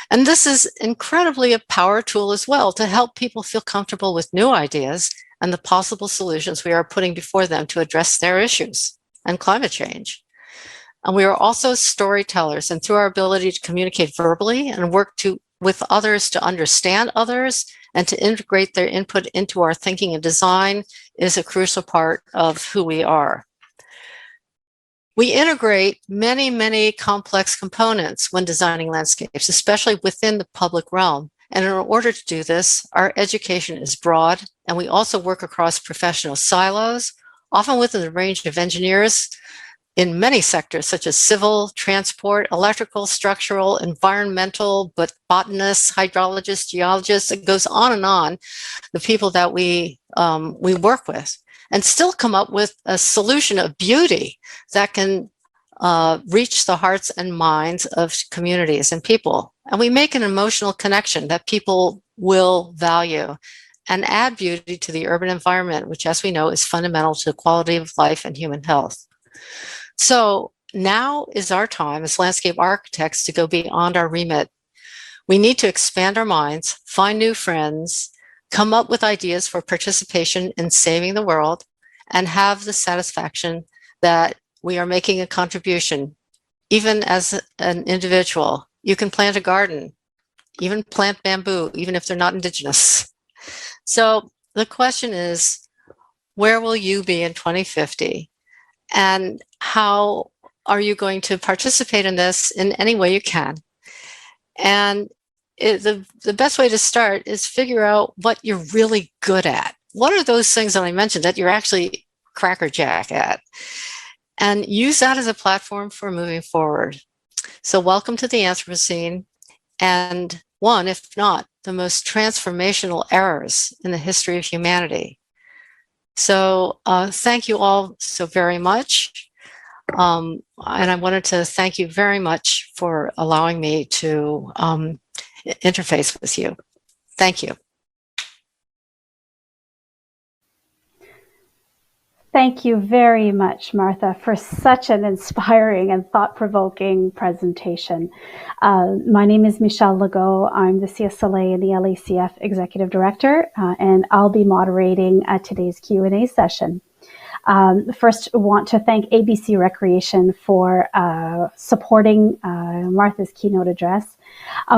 And this is incredibly a power tool as well to help people feel comfortable with new ideas and the possible solutions we are putting before them to address their issues and climate change. And we are also storytellers, and through our ability to communicate verbally and work with others to understand others and to integrate their input into our thinking and design is a crucial part of who we are. We integrate many, many complex components when designing landscapes, especially within the public realm. And in order to do this, our education is broad, and we also work across professional silos, often within the range of engineers in many sectors, such as civil, transport, electrical, structural, environmental, but botanists, hydrologists, geologists, it goes on and on, the people that we work with, and still come up with a solution of beauty that can reach the hearts and minds of communities and people. And we make an emotional connection that people will value and add beauty to the urban environment, which, as we know, is fundamental to the quality of life and human health. So now is our time as landscape architects to go beyond our remit. We need to expand our minds, find new friends, come up with ideas for participation in saving the world, and have the satisfaction that we are making a contribution. Even as an individual, you can plant a garden, even plant bamboo, even if they're not indigenous. So the question is, where will you be in 2050? And how are you going to participate in this in any way you can? And the best way to start is figure out what you're really good at. What are those things that I mentioned that you're actually crackerjack at? And use that as a platform for moving forward. So welcome to the Anthropocene, and one, if not the most transformational eras in the history of humanity. So thank you all so very much. And I wanted to thank you very much for allowing me to interface with you. Thank you. Thank you very much, Martha, for such an inspiring and thought-provoking presentation. My name is Michelle Legault. I'm the CSLA and the LACF Executive Director, and I'll be moderating today's Q&A session. First, I want to thank ABC Recreation for supporting Martha's keynote address.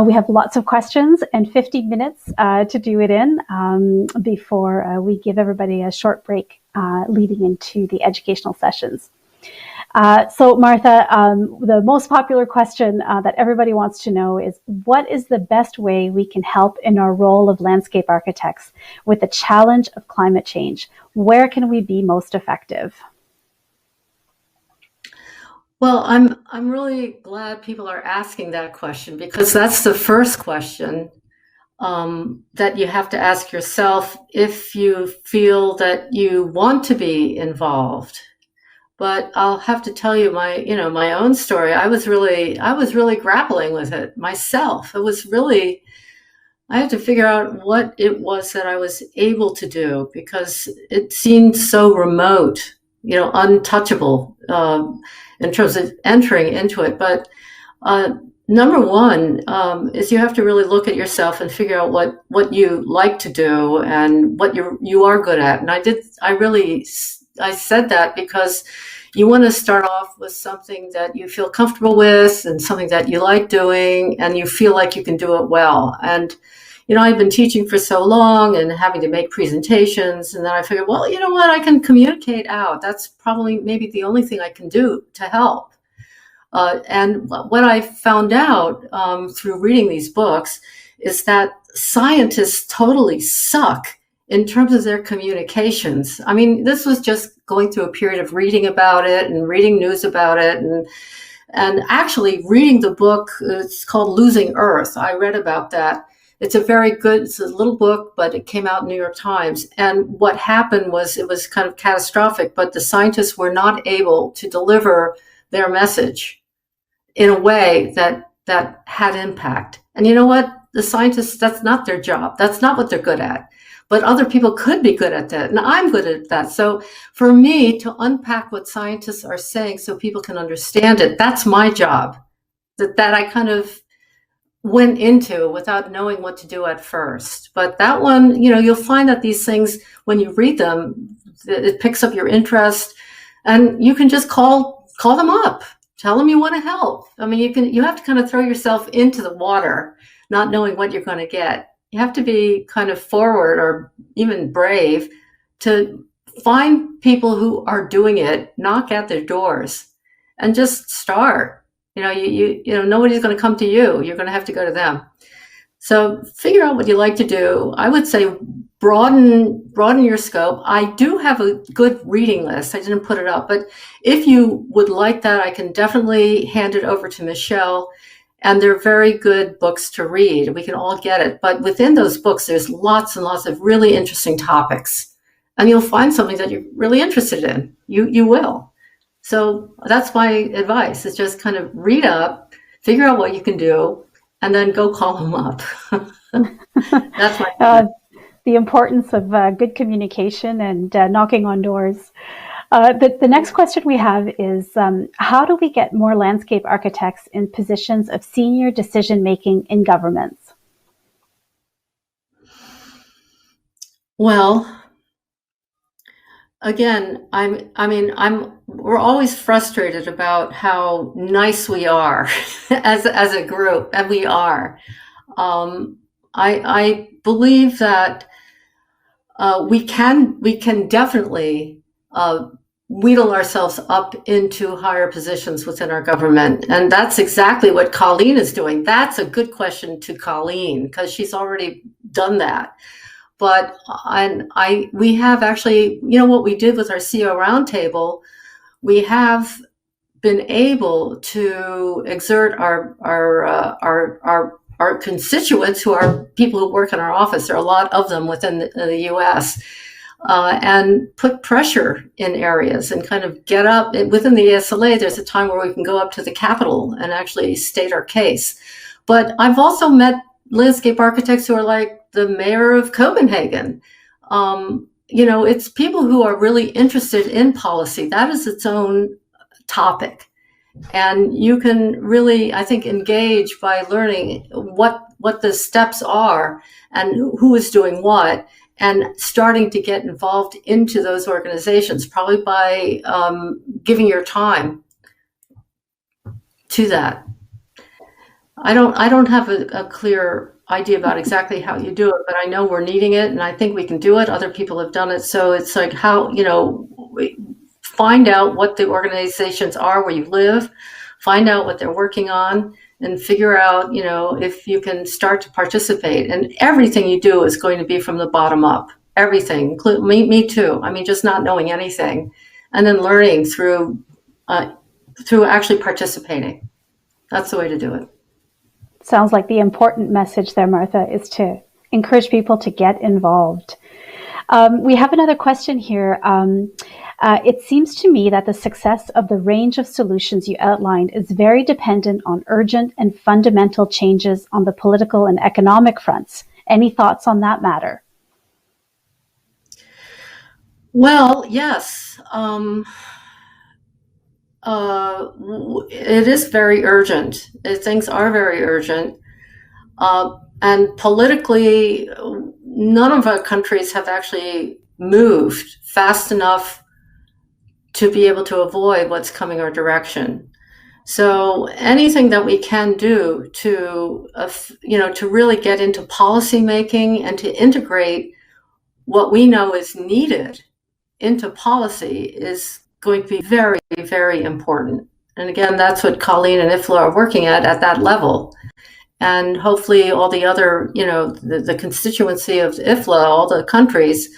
We have lots of questions and 50 minutes to do it in before we give everybody a short break leading into the educational sessions. So Martha, the most popular question that everybody wants to know is, what is the best way we can help in our role of landscape architects with the challenge of climate change? Where can we be most effective? Well, I'm really glad people are asking that question, because that's the first question that you have to ask yourself if you feel that you want to be involved. But I'll have to tell you my own story. I was really grappling with it myself. I had to figure out what it was that I was able to do, because it seemed so remote, untouchable in terms of entering into it. But number one is you have to really look at yourself and figure out what you like to do and what you are good at. And I said that because you want to start off with something that you feel comfortable with and something that you like doing and you feel like you can do it well. And, I've been teaching for so long and having to make presentations. And then I figured, well, you know what? I can communicate out. That's probably maybe the only thing I can do to help. And what I found out through reading these books is that scientists totally suck in terms of their communications. I mean, this was just going through a period of reading about it and reading news about it, and actually reading the book. It's called Losing Earth. I read about that. It's a little book, but it came out in the New York Times. And what happened was it was kind of catastrophic, but the scientists were not able to deliver their message in a way that had impact. And you know what? The scientists, that's not their job. That's not what they're good at. But other people could be good at that, and I'm good at that. So for me to unpack what scientists are saying so people can understand it, that's my job. That I kind of went into without knowing what to do at first. But that one, you'll find that these things, when you read them, it picks up your interest, and you can just call them up. Tell them you want to help. I mean, you have to kind of throw yourself into the water, not knowing what you're going to get. You have to be kind of forward or even brave to find people who are doing it, knock at their doors, and just start. Nobody's going to come to you. You're going to have to go to them. So figure out what you like to do. I would say broaden your scope. I do have a good reading list. I didn't put it up, but if you would like that, I can definitely hand it over to Michelle. And they're very good books to read. We can all get it. But within those books, there's lots and lots of really interesting topics. And you'll find something that you're really interested in. You will. So that's my advice, is just kind of read up, figure out what you can do, and then go call them up. That's my the importance of good communication and knocking on doors. The next question we have is, how do we get more landscape architects in positions of senior decision-making in governments? Well, again, we're always frustrated about how nice we are as a group, and we are. I believe that we can definitely wheedle ourselves up into higher positions within our government, and that's exactly what Colleen is doing. That's a good question to Colleen, because she's already done that. But we have actually, what we did with our CEO roundtable, we have been able to exert our constituents, who are people who work in our office. There are a lot of them within the U.S., and put pressure in areas and kind of get up. Within the ESLA, there's a time where we can go up to the Capitol and actually state our case. But I've also met landscape architects who are like the mayor of Copenhagen. It's people who are really interested in policy. That is its own topic. And you can really, I think, engage by learning what the steps are and who is doing what, and starting to get involved into those organizations, probably by giving your time to that. I don't have a clear idea about exactly how you do it, but I know we're needing it, and I think we can do it. Other people have done it. So it's like, how, find out what the organizations are where you live, find out what they're working on, and figure out, if you can start to participate. And everything you do is going to be from the bottom up. Everything, me too. Just not knowing anything, and then learning through actually participating. That's the way to do it. Sounds like the important message there, Martha, is to encourage people to get involved. We have another question here. It seems to me that the success of the range of solutions you outlined is very dependent on urgent and fundamental changes on the political and economic fronts. Any thoughts on that matter? Well, yes. It is very urgent. Things are very urgent. And politically, none of our countries have actually moved fast enough to be able to avoid what's coming our direction. So anything that we can do to really get into policy making and to integrate what we know is needed into policy is going to be very, very important. And again, that's what Colleen and IFLA are working at that level. And hopefully all the other, the constituency of IFLA, all the countries,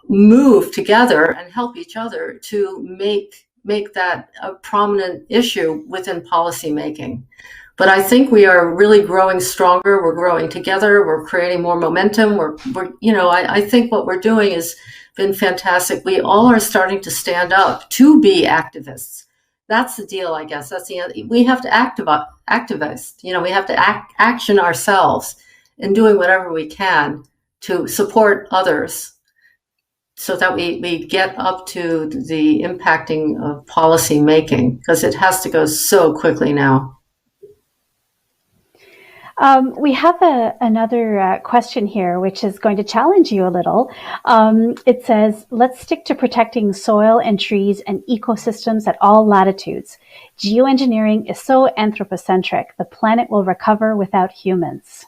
move together and help each other to make that a prominent issue within policy making. But I think we are really growing stronger. We're growing together. We're creating more momentum. I think what we're doing has been fantastic. We all are starting to stand up to be activists. That's the deal, I guess. We have to activist. We have to action ourselves in doing whatever we can to support others, so that we get up to the impacting of policy making, because it has to go so quickly now. We have another question here, which is going to challenge you a little. It says, let's stick to protecting soil and trees and ecosystems at all latitudes. Geoengineering is so anthropocentric. The planet will recover without humans.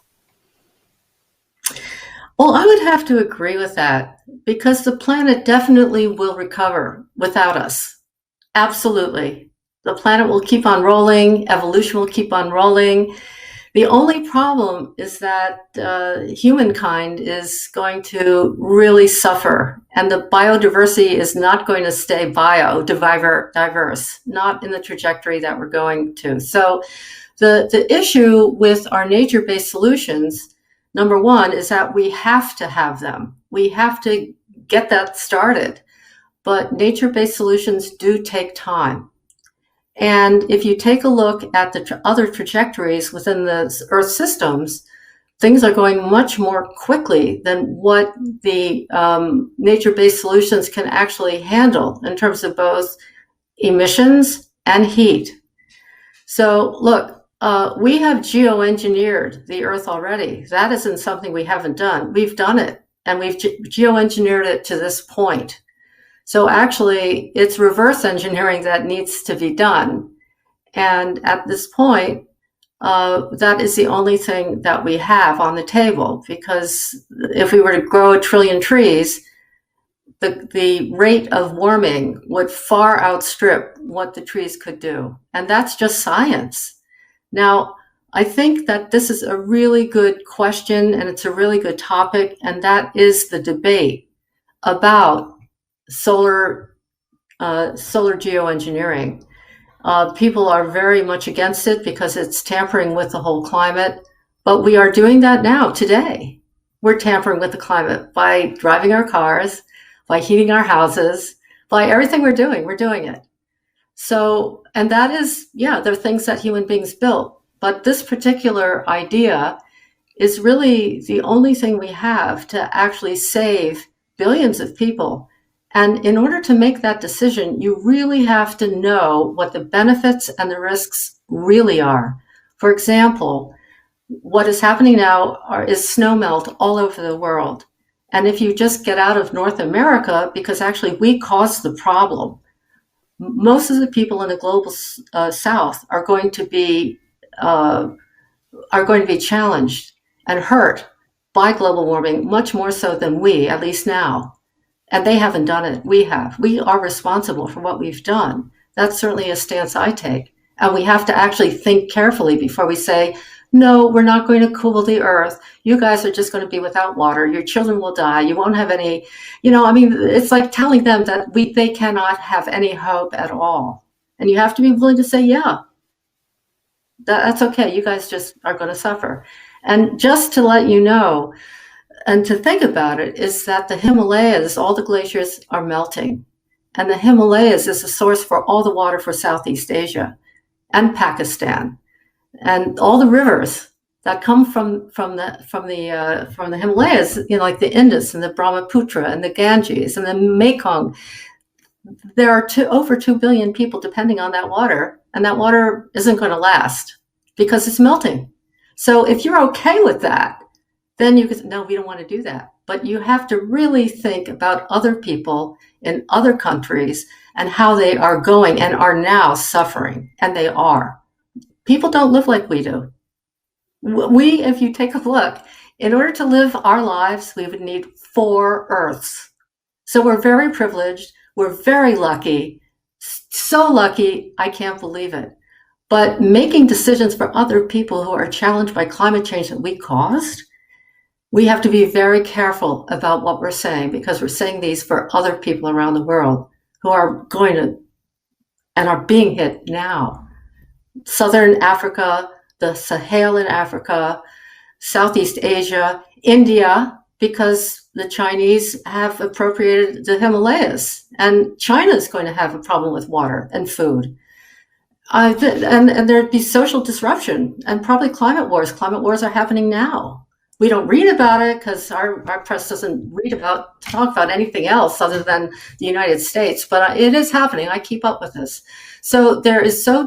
Well, I would have to agree with that, because the planet definitely will recover without us. Absolutely. The planet will keep on rolling. Evolution will keep on rolling. The only problem is that humankind is going to really suffer, and the biodiversity is not going to stay diverse, not in the trajectory that we're going to. So the issue with our nature-based solutions, number one, is that we have to have them. We have to get that started. But nature-based solutions do take time. And if you take a look at the other trajectories within the Earth systems, things are going much more quickly than what the nature-based solutions can actually handle in terms of both emissions and heat. So look, we have geoengineered the Earth already. That isn't something we haven't done. We've done it, and we've geoengineered it to this point. So actually, it's reverse engineering that needs to be done. And at this point, that is the only thing that we have on the table, because if we were to grow 1 trillion trees, the rate of warming would far outstrip what the trees could do. And that's just science. Now, I think that this is a really good question, and it's a really good topic, and that is the debate about solar geoengineering. People are very much against it because it's tampering with the whole climate, but we are doing that now, today. We're tampering with the climate by driving our cars, by heating our houses, by everything we're doing it. So, and that is, yeah, they're things that human beings built. But this particular idea is really the only thing we have to actually save billions of people. And in order to make that decision, you really have to know what the benefits and the risks really are. For example, what is happening now is snowmelt all over the world. And if you just get out of North America, because actually we caused the problem, most of the people in the global south are going to be challenged and hurt by global warming, much more so than we, at least now. And they haven't done it. We have. We are responsible for what we've done. That's certainly a stance I take. And we have to actually think carefully before we say, no, we're not going to cool the earth. You guys are just going to be without water. Your children will die. You won't have any, it's like telling them that they cannot have any hope at all. And you have to be willing to say, yeah, that's okay. You guys just are going to suffer. And just to let you know, and to think about it, is that the Himalayas, all the glaciers are melting. And the Himalayas is the source for all the water for Southeast Asia and Pakistan. And all the rivers that come from the Himalayas, like the Indus and the Brahmaputra and the Ganges and the Mekong, there are over 2 billion people depending on that water, and that water isn't going to last because it's melting. So if you're okay with that, then you could say, no, we don't want to do that. But you have to really think about other people in other countries and how they are going and are now suffering, and they are. People don't live like we do. If you take a look, in order to live our lives, we would need 4 Earths. So we're very privileged. We're very lucky. So lucky, I can't believe it. But making decisions for other people who are challenged by climate change that we caused, we have to be very careful about what we're saying, because we're saying these for other people around the world who are going to and are being hit now. Southern Africa, the Sahel in Africa, Southeast Asia, India, because the Chinese have appropriated the Himalayas, and China is going to have a problem with water and food. And there'd be social disruption and probably climate wars. Climate wars are happening now. We don't read about it because our press doesn't talk about anything else other than the United States, but it is happening. I keep up with this. So there is so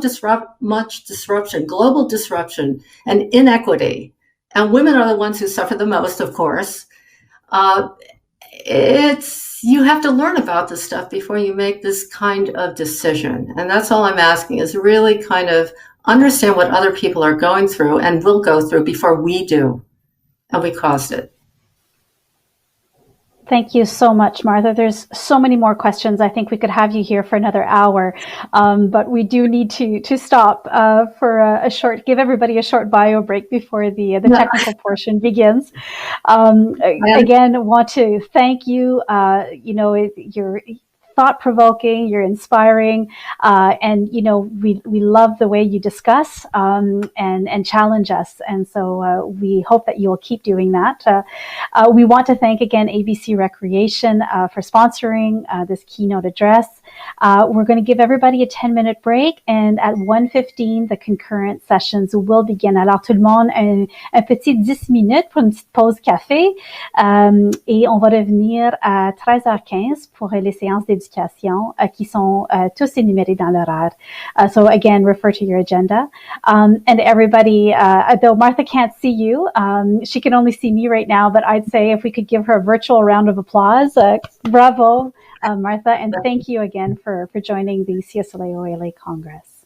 much disruption, global disruption and inequity. And women are the ones who suffer the most, of course. You have to learn about this stuff before you make this kind of decision. And that's all I'm asking, is really kind of understand what other people are going through and will go through before we do. And we caused it. Thank you so much, Martha. There's so many more questions. I think we could have you here for another hour, but we do need to stop for give everybody a short bio break before the technical portion begins. Again, want to thank you. You're thought-provoking, you're inspiring, and we love the way you discuss and challenge us, and so we hope that you will keep doing that. We want to thank again ABC Recreation for sponsoring this keynote address. We're going to give everybody a 10-minute break, and at 1:15, the concurrent sessions will begin. Alors, tout le monde, un petit 10 minutes pour une petite pause café, et on va revenir à 13h15 pour les séances d'éducation qui sont tous énumérées dans l'horaire. So again, refer to your agenda. And everybody, though Martha can't see you, she can only see me right now, but I'd say if we could give her a virtual round of applause. Bravo, Martha, and thank you again for joining the CSLA-OALA Congress.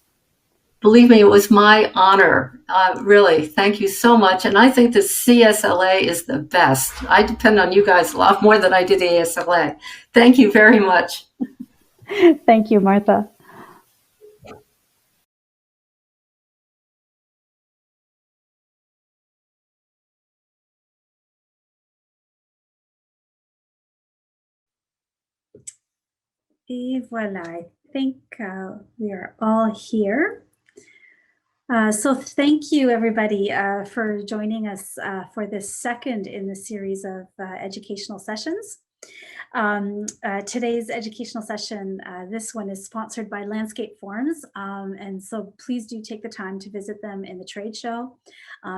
Believe me, it was my honor. Really, thank you so much. And I think the CSLA is the best. I depend on you guys a lot more than I do the ASLA. Thank you very much. Thank you, Martha. Et voilà, I think we are all here. So thank you, everybody, for joining us for this second in the series of educational sessions. Today's educational session, this one is sponsored by Landscape Forums, and so please do take the time to visit them in the trade show.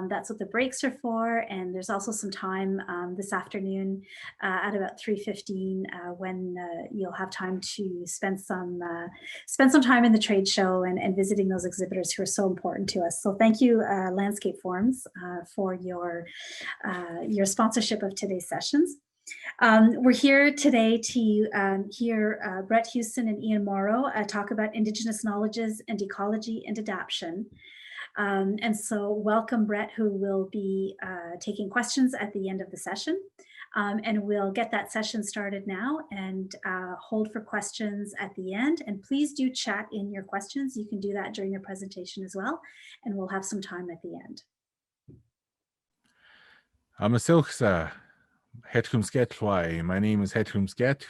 That's what the breaks are for, and there's also some time this afternoon at about 3:15 when you'll have time to spend some time in the trade show and visiting those exhibitors who are so important to us. So thank you, Landscape Forums, for your sponsorship of today's sessions. We're here today to hear Brett Houston and Ian Morrow talk about Indigenous knowledges and ecology and adaptation. And so welcome Brett, who will be taking questions at the end of the session. And we'll get that session started now and hold for questions at the end. And please do chat in your questions. You can do that during the presentation as well. And we'll have some time at the end. My name is Hetrum Sket,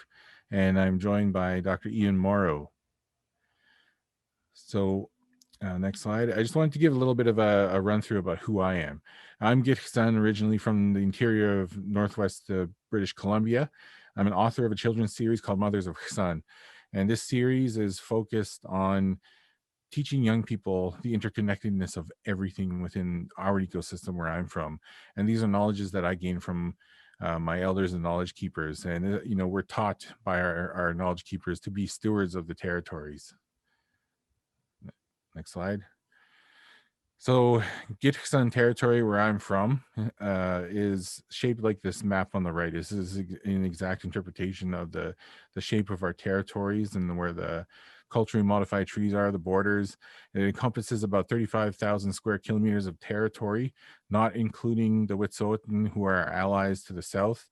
and I'm joined by Dr. Ian Morrow. So next slide. I just wanted to give a little bit of a run through about who I am. I'm Gitchsan, originally from the interior of Northwest British Columbia. I'm an author of a children's series called Mothers of Gitchsan, and this series is focused on teaching young people the interconnectedness of everything within our ecosystem where I'm from. And these are knowledges that I gained from my elders and knowledge keepers. And, we're taught by our knowledge keepers to be stewards of the territories. Next slide. So Gitchsan territory, where I'm from, is shaped like this map on the right. This is an exact interpretation of the shape of our territories and where the culturally modified trees are, the borders. It encompasses about 35,000 square kilometers of territory, not including the Wet'suwet'en, who are our allies to the south.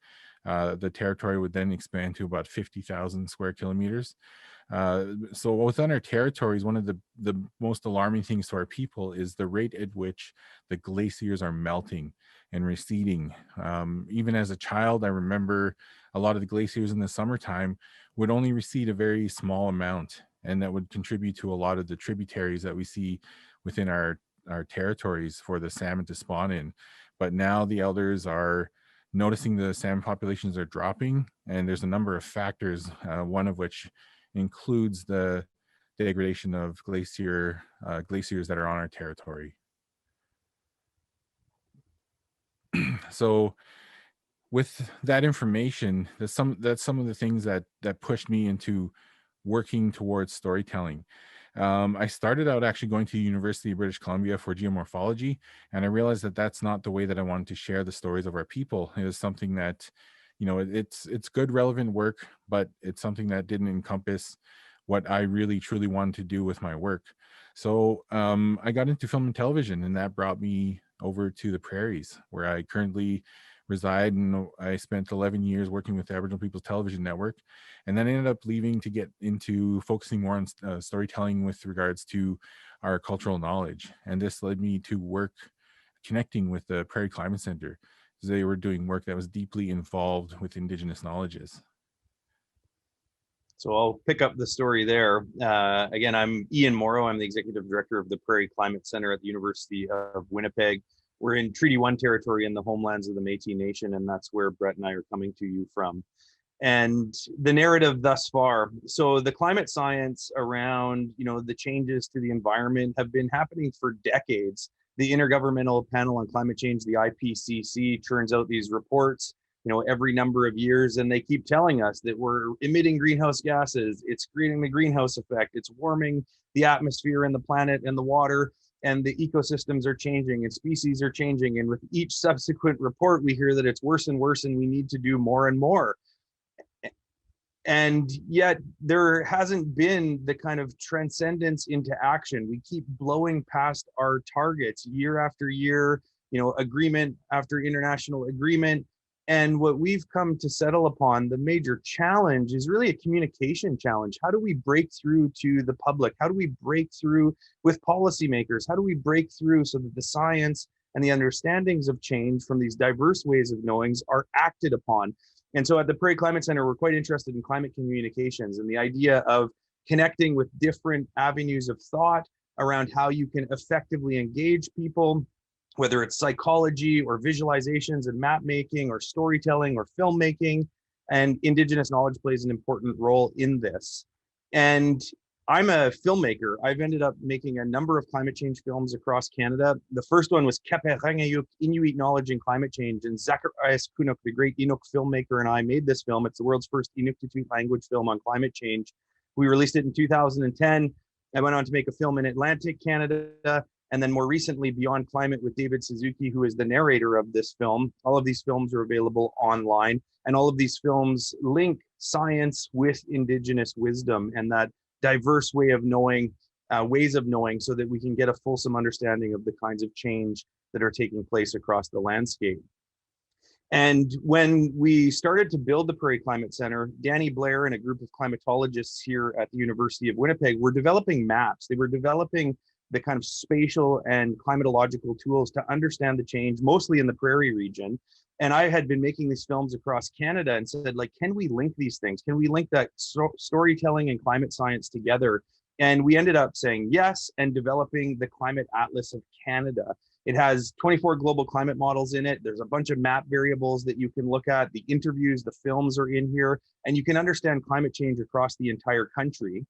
The territory would then expand to about 50,000 square kilometers. So within our territories, one of the most alarming things to our people is the rate at which the glaciers are melting and receding. Even as a child, I remember a lot of the glaciers in the summertime would only recede a very small amount, and that would contribute to a lot of the tributaries that we see within our territories for the salmon to spawn in. But now the elders are noticing the salmon populations are dropping, and there's a number of factors, one of which includes the degradation of glaciers that are on our territory. So with that information, that's some of the things that pushed me into working towards storytelling. I started out actually going to the University of British Columbia for geomorphology, and I realized that that's not the way that I wanted to share the stories of our people. It was something that, it's good, relevant work, but it's something that didn't encompass what I really truly wanted to do with my work. So I got into film and television, and that brought me over to the prairies, where I currently reside, and I spent 11 years working with the Aboriginal People's Television Network, and then I ended up leaving to get into focusing more on storytelling with regards to our cultural knowledge. And this led me to work connecting with the Prairie Climate Center, because they were doing work that was deeply involved with Indigenous knowledges. So I'll pick up the story there. Again, I'm Ian Morrow. I'm the Executive Director of the Prairie Climate Center at the University of Winnipeg. We're in Treaty 1 territory in the homelands of the Métis Nation, and that's where Brett and I are coming to you from. and the narrative thus far. So the climate science around, the changes to the environment have been happening for decades. The Intergovernmental Panel on Climate Change, the IPCC, turns out these reports, every number of years, and they keep telling us that we're emitting greenhouse gases. It's creating the greenhouse effect. It's warming the atmosphere and the planet and the water, and the ecosystems are changing and species are changing. And with each subsequent report, we hear that it's worse and worse, and we need to do more and more. And yet there hasn't been the kind of transcendence into action. We keep blowing past our targets year after year, agreement after international agreement. And what we've come to settle upon, the major challenge, is really a communication challenge. How do we break through to the public? How do we break through with policymakers? How do we break through so that the science and the understandings of change from these diverse ways of knowings are acted upon? And so at the Prairie Climate Center, we're quite interested in climate communications and the idea of connecting with different avenues of thought around how you can effectively engage people, whether it's psychology or visualizations and map making or storytelling or filmmaking. And Indigenous knowledge plays an important role in this. And I'm a filmmaker. I've ended up making a number of climate change films across Canada. The first one was Keperangayuk, Inuit Knowledge in Climate Change. And Zacharias Kunuk, the great Inuk filmmaker, and I made this film. It's the world's first Inuktitut language film on climate change. We released it in 2010. I went on to make a film in Atlantic Canada, and then more recently, Beyond Climate with David Suzuki, who is the narrator of this film. All of these films are available online, and all of these films link science with Indigenous wisdom and that diverse way of knowing, ways of knowing, so that we can get a fulsome understanding of the kinds of change that are taking place across the landscape. And when we started to build the Prairie Climate Center, Danny Blair and a group of climatologists here at the University of Winnipeg were developing maps. They were developing the kind of spatial and climatological tools to understand the change, mostly in the prairie region. And I had been making these films across Canada and said, can we link these things? Can we link that storytelling and climate science together? And we ended up saying yes and developing the Climate Atlas of Canada. It has 24 global climate models in it. There's a bunch of map variables that you can look at. The interviews, the films are in here, and you can understand climate change across the entire country.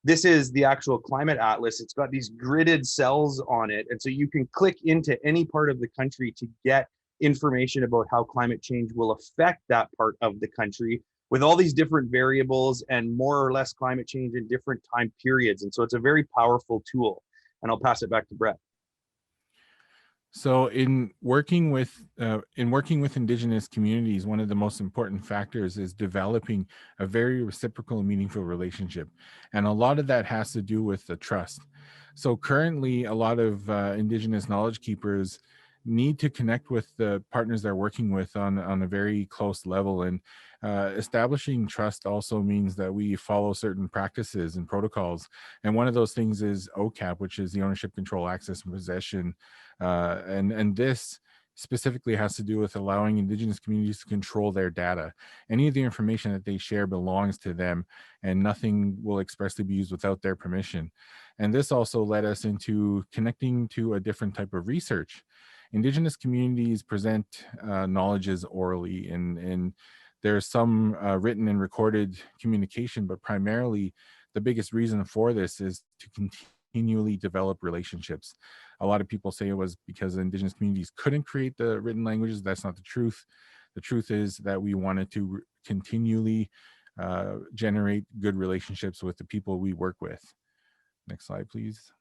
This is the actual Climate Atlas. It's got these gridded cells on it. And so you can click into any part of the country to get information about how climate change will affect that part of the country, with all these different variables and more or less climate change in different time periods. And so it's a very powerful tool. And I'll pass it back to Brett. So in working with Indigenous communities, one of the most important factors is developing a very reciprocal and meaningful relationship. And a lot of that has to do with the trust. So currently, a lot of Indigenous knowledge keepers need to connect with the partners they're working with on a very close level. And establishing trust also means that we follow certain practices and protocols. And one of those things is OCAP, which is the ownership, control, access, and possession. And this specifically has to do with allowing Indigenous communities to control their data. Any of the information that they share belongs to them, and nothing will expressly be used without their permission. And this also led us into connecting to a different type of research. Indigenous communities present knowledges orally, and there's some written and recorded communication, but primarily the biggest reason for this is to continually develop relationships. A lot of people say it was because Indigenous communities couldn't create the written languages. That's not the truth. The truth is that we wanted to continually generate good relationships with the people we work with. Next slide, please.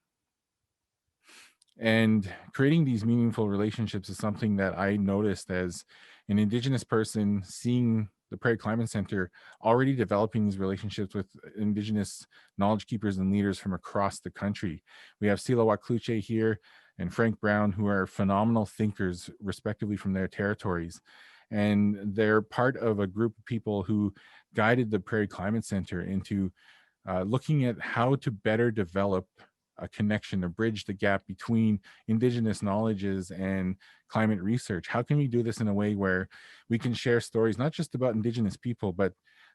And creating these meaningful relationships is something that I noticed as an Indigenous person, seeing the Prairie Climate Center already developing these relationships with Indigenous knowledge keepers and leaders from across the country. We have Sila Wakluche here and Frank Brown, who are phenomenal thinkers, respectively, from their territories. And they're part of a group of people who guided the Prairie Climate Center into looking at how to better develop a connection, to bridge the gap between Indigenous knowledges and climate research. How can we do this in a way where we can share stories, not just about Indigenous people, but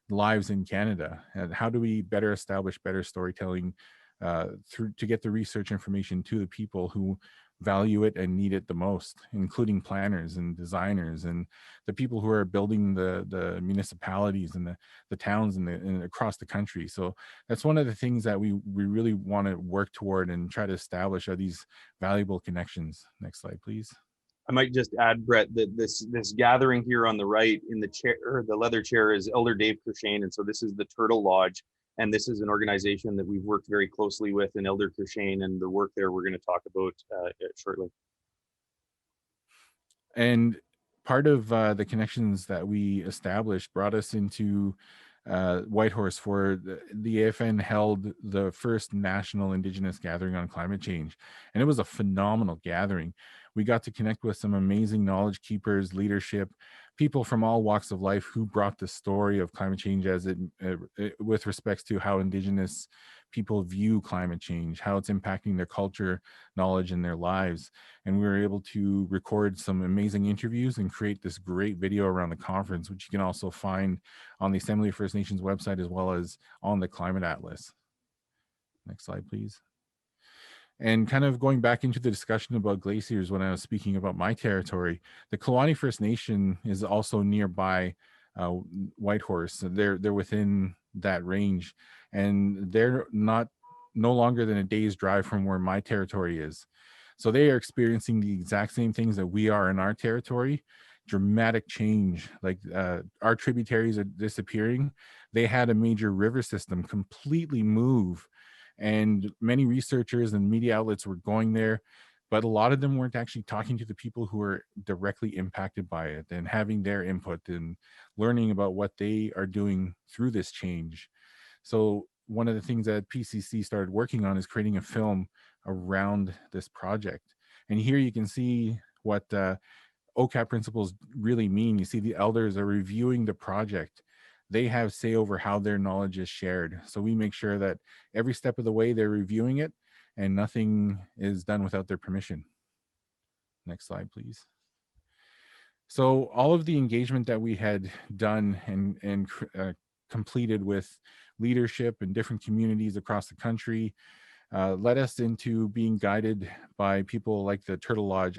lives in Canada? And how do we better establish better storytelling to get the research information to the people who value it and need it the most, including planners and designers and the people who are building the municipalities and the towns and across the country. So that's one of the things that we really want to work toward and try to establish are these valuable connections. Next slide, please. I might just add, Brett, that this gathering here on the right in the chair, or the leather chair, is Elder Dave Kershane, and so this is the Turtle Lodge, and this is an organization that we've worked very closely with, and Elder Kershane and the work there we're going to talk about shortly. And part of the connections that we established brought us into Whitehorse, for the AFN held the first national Indigenous gathering on climate change, and it was a phenomenal gathering. We got to connect with some amazing knowledge keepers, leadership, people from all walks of life who brought the story of climate change as it with respects to how Indigenous people view climate change, how it's impacting their culture, knowledge, and their lives. And we were able to record some amazing interviews and create this great video around the conference, which you can also find on the Assembly of First Nations website as well as on the Climate Atlas. Next slide, please. And kind of going back into the discussion about glaciers when I was speaking about my territory, the Kluane First Nation is also nearby Whitehorse. They're within that range, and they're no longer than a day's drive from where my territory is. So they are experiencing the exact same things that we are in our territory. Dramatic change, like our tributaries are disappearing. They had a major river system completely move, and many researchers and media outlets were going there, but a lot of them weren't actually talking to the people who were directly impacted by it and having their input and learning about what they are doing through this change. So one of the things that PCC started working on is creating a film around this project. And here you can see what OCAP principles really mean. You see the elders are reviewing the project. They have say over how their knowledge is shared. So we make sure that every step of the way they're reviewing it and nothing is done without their permission. Next slide, please. So all of the engagement that we had done and completed with leadership in different communities across the country led us into being guided by people like the Turtle Lodge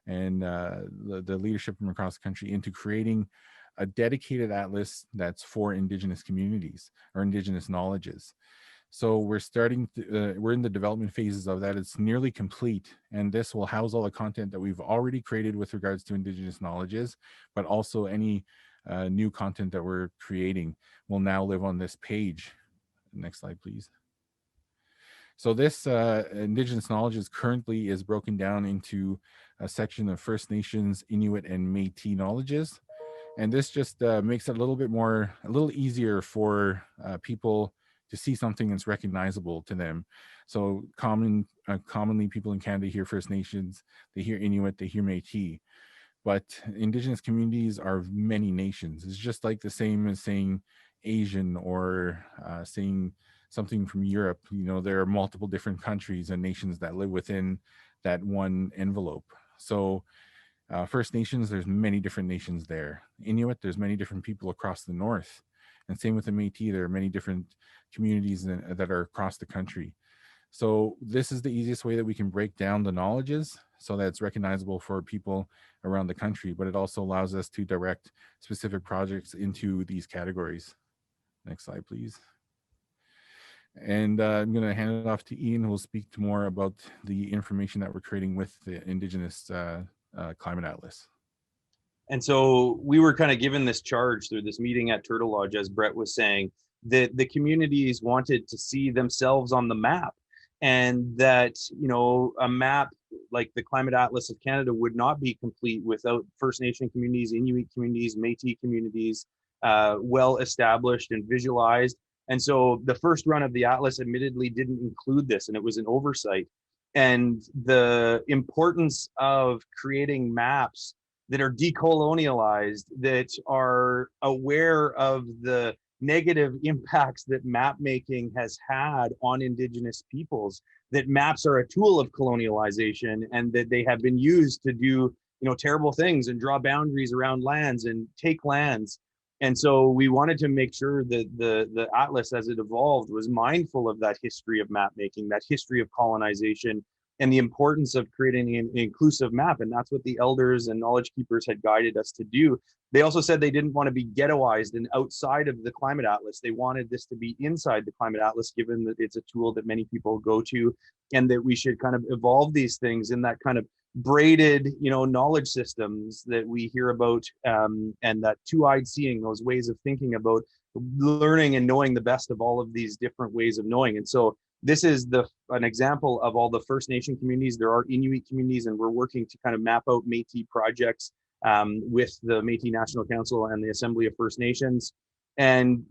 and the leadership from across the country into creating a dedicated atlas that's for Indigenous communities or Indigenous knowledges. So we're we're in the development phases of that. It's nearly complete, and this will house all the content that we've already created with regards to Indigenous knowledges, but also any new content that we're creating will now live on this page. Next slide, please. So this Indigenous knowledges currently is broken down into a section of First Nations, Inuit, and Métis knowledges. And this just makes it a little easier for people to see something that's recognizable to them. So commonly people in Canada hear First Nations, they hear Inuit, they hear Métis. But Indigenous communities are many nations. It's just like the same as saying Asian or saying something from Europe. You know, there are multiple different countries and nations that live within that one envelope. So First Nations, there's many different nations there. Inuit, there's many different people across the north. And same with the Métis, there are many different communities that are across the country. So this is the easiest way that we can break down the knowledges so that it's recognizable for people around the country, but it also allows us to direct specific projects into these categories. Next slide, please. And I'm going to hand it off to Ian, who will speak to more about the information that we're creating with the Indigenous Climate Atlas. And so we were kind of given this charge through this meeting at Turtle Lodge, as Brett was saying, that the communities wanted to see themselves on the map, and that, you know, a map like the Climate Atlas of Canada would not be complete without First Nation communities, Inuit communities, Métis communities, well established and visualized. And so the first run of the Atlas admittedly didn't include this, and it was an oversight. And the importance of creating maps that are decolonialized, that are aware of the negative impacts that map making has had on Indigenous peoples, that maps are a tool of colonialization, and that they have been used to do, you know, terrible things and draw boundaries around lands and take lands. And so we wanted to make sure that the Atlas, as it evolved, was mindful of that history of map making, that history of colonization, and the importance of creating an inclusive map. And that's what the elders and knowledge keepers had guided us to do. They also said they didn't want to be ghettoized and outside of the climate atlas. They wanted this to be inside the climate atlas, given that it's a tool that many people go to, and that we should kind of evolve these things in that kind of braided, knowledge systems that we hear about, and that two-eyed seeing, those ways of thinking about learning and knowing the best of all of these different ways of knowing. And so this is an example of all the First Nation communities. There are Inuit communities, and we're working to kind of map out Métis projects with the Métis National Council and the Assembly of First Nations. And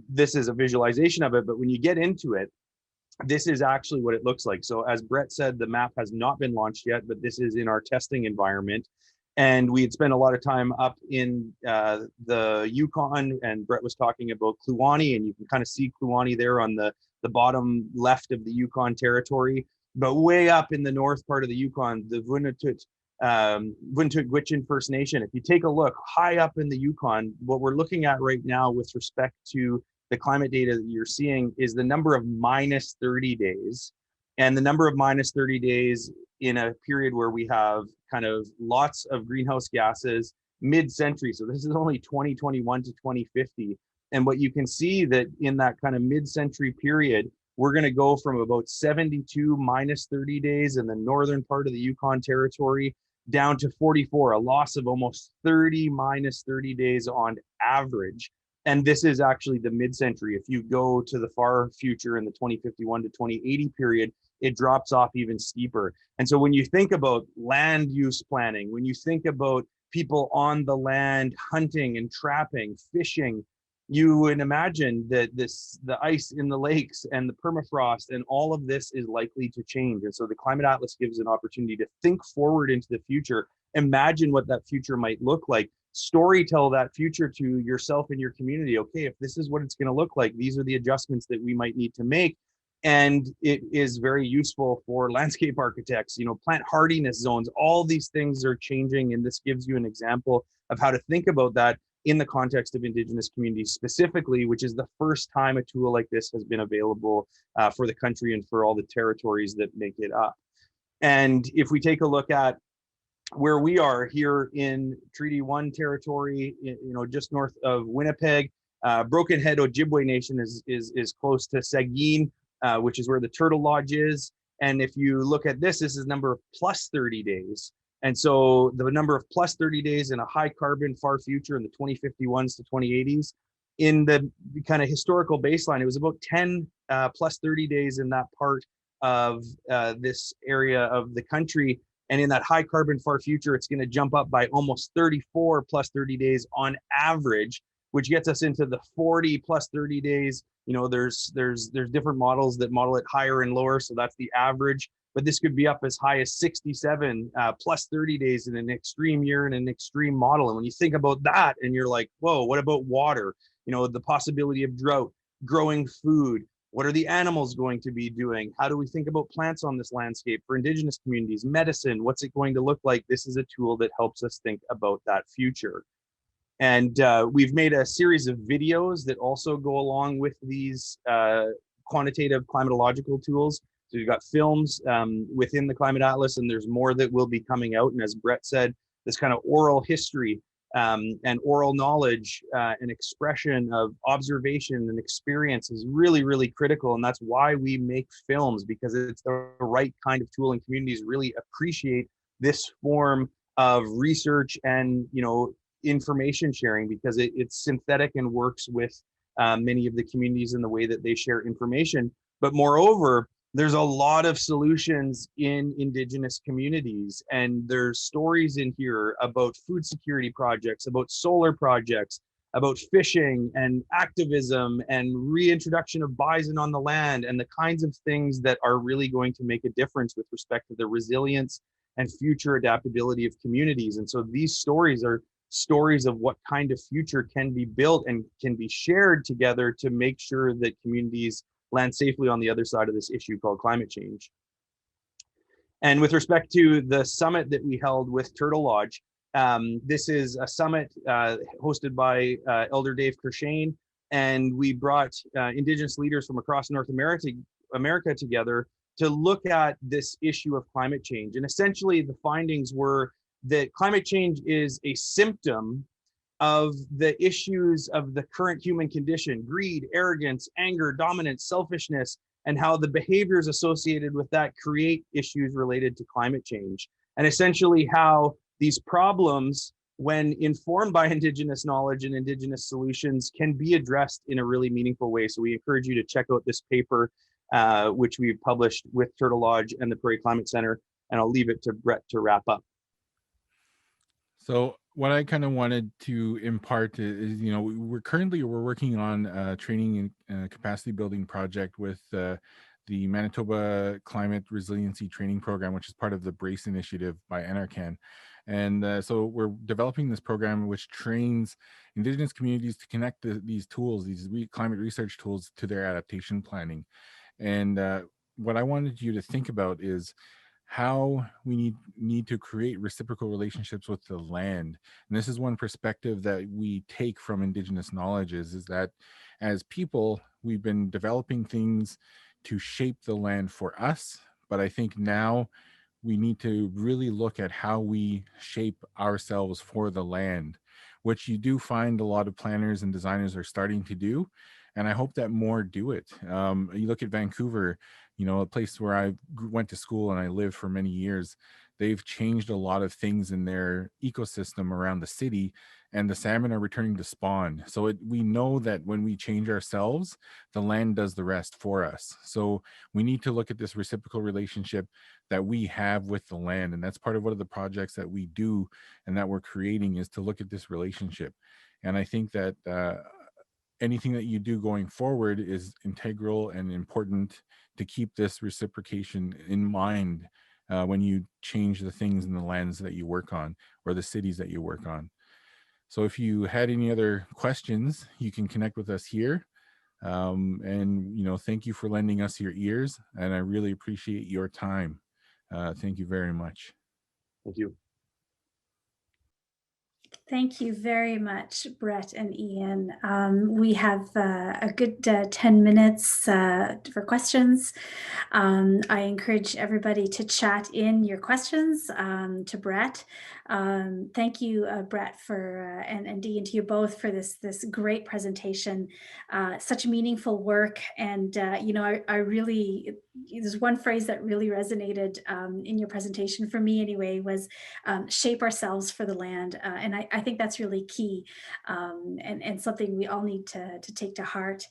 this is a visualization of it, but when you get into it, this is actually what it looks like. So as Brett said, the map has not been launched yet, but this is in our testing environment. And we had spent a lot of time up in the Yukon, and Brett was talking about Kluane, and you can kind of see Kluane there on the bottom left of the Yukon territory. But way up in the north part of the Yukon, the Vuntut-Gwitchin First Nation, if you take a look high up in the Yukon, what we're looking at right now with respect to the climate data that you're seeing is the number of minus 30 days. And the number of minus 30 days in a period where we have kind of lots of greenhouse gases mid-century. So this is only 2021 to 2050. And what you can see that in that kind of mid-century period, we're going to go from about 72 minus 30 days in the northern part of the Yukon territory down to 44, a loss of almost 30 minus 30 days on average. And this is actually the mid-century. If you go to the far future in the 2051 to 2080 period, it drops off even steeper. And so when you think about land use planning, when you think about people on the land hunting and trapping, fishing, you would imagine that the ice in the lakes and the permafrost and all of this is likely to change. And so the Climate Atlas gives an opportunity to think forward into the future, imagine what that future might look like, storytell that future to yourself and your community. Okay, if this is what it's going to look like, these are the adjustments that we might need to make. And it is very useful for landscape architects, plant hardiness zones, all these things are changing. And this gives you an example of how to think about that in the context of Indigenous communities specifically, which is the first time a tool like this has been available for the country and for all the territories that make it up. And if we take a look at where we are here in Treaty 1 territory, just north of Winnipeg, Broken Head Ojibwe Nation is close to Seguin, which is where the Turtle Lodge is. And if you look at this is number of plus 30 days. And so the number of plus 30 days in a high carbon far future in the 2051s to 2080s, in the kind of historical baseline, it was about 10 plus 30 days in that part of this area of the country. And in that high carbon far future, it's going to jump up by almost 34 plus 30 days on average, which gets us into the 40 plus 30 days. There's different models that model it higher and lower. So that's the average, but this could be up as high as 67 plus 30 days in an extreme year in an extreme model. And when you think about that and you're like, whoa, what about water? The possibility of drought, growing food. What are the animals going to be doing? How do we think about plants on this landscape for Indigenous communities? Medicine, what's it going to look like? This is a tool that helps us think about that future. And we've made a series of videos that also go along with these quantitative climatological tools. So you've got films within the Climate Atlas, and there's more that will be coming out. And as Brett said, this kind of oral history and oral knowledge and expression of observation and experience is really, really critical. And that's why we make films, because it's the right kind of tool, and communities really appreciate this form of research and information sharing, because it's synthetic and works with many of the communities in the way that they share information. But moreover, there's a lot of solutions in Indigenous communities, and there's stories in here about food security projects, about solar projects, about fishing and activism and reintroduction of bison on the land, and the kinds of things that are really going to make a difference with respect to the resilience and future adaptability of communities. And so these stories are stories of what kind of future can be built and can be shared together to make sure that communities land safely on the other side of this issue called climate change. And with respect to the summit that we held with Turtle Lodge, this is a summit hosted by Elder Dave Kershane, and we brought Indigenous leaders from across North America together to look at this issue of climate change. And essentially the findings were that climate change is a symptom of the issues of the current human condition: greed, arrogance, anger, dominance, selfishness, and how the behaviors associated with that create issues related to climate change. And essentially how these problems, when informed by Indigenous knowledge and Indigenous solutions, can be addressed in a really meaningful way. So we encourage you to check out this paper, which we've published with Turtle Lodge and the Prairie Climate Center. And I'll leave it to Brett to wrap up. So what I kind of wanted to impart is, we're working on a training and capacity building project with the Manitoba Climate Resiliency Training Program, which is part of the BRACE initiative by NRCan. And so we're developing this program which trains Indigenous communities to connect these tools, climate research tools, to their adaptation planning. And what I wanted you to think about is how we need to create reciprocal relationships with the land. And this is one perspective that we take from Indigenous knowledge is that as people, we've been developing things to shape the land for us. But I think now we need to really look at how we shape ourselves for the land, which you do find a lot of planners and designers are starting to do. And I hope that more do it. You look at Vancouver, a place where I went to school and I lived for many years. They've changed a lot of things in their ecosystem around the city, and the salmon are returning to spawn. So we know that when we change ourselves, the land does the rest for us. So we need to look at this reciprocal relationship that we have with the land. And that's part of one of the projects that we do and that we're creating, is to look at this relationship. And I think that anything that you do going forward is integral and important to keep this reciprocation in mind when you change the things in the lands that you work on or the cities that you work on. So if you had any other questions, you can connect with us here. And thank you for lending us your ears, and I really appreciate your time. Thank you very much. Thank you. Thank you very much, Brett and Ian. We have a good 10 minutes for questions. I encourage everybody to chat in your questions to Brett. Thank you, Brett, and Ian, to you both for this great presentation. Such meaningful work, and I really, there's one phrase that really resonated in your presentation for me anyway, was shape ourselves for the land, and I think that's really key, and something we all need to take to heart.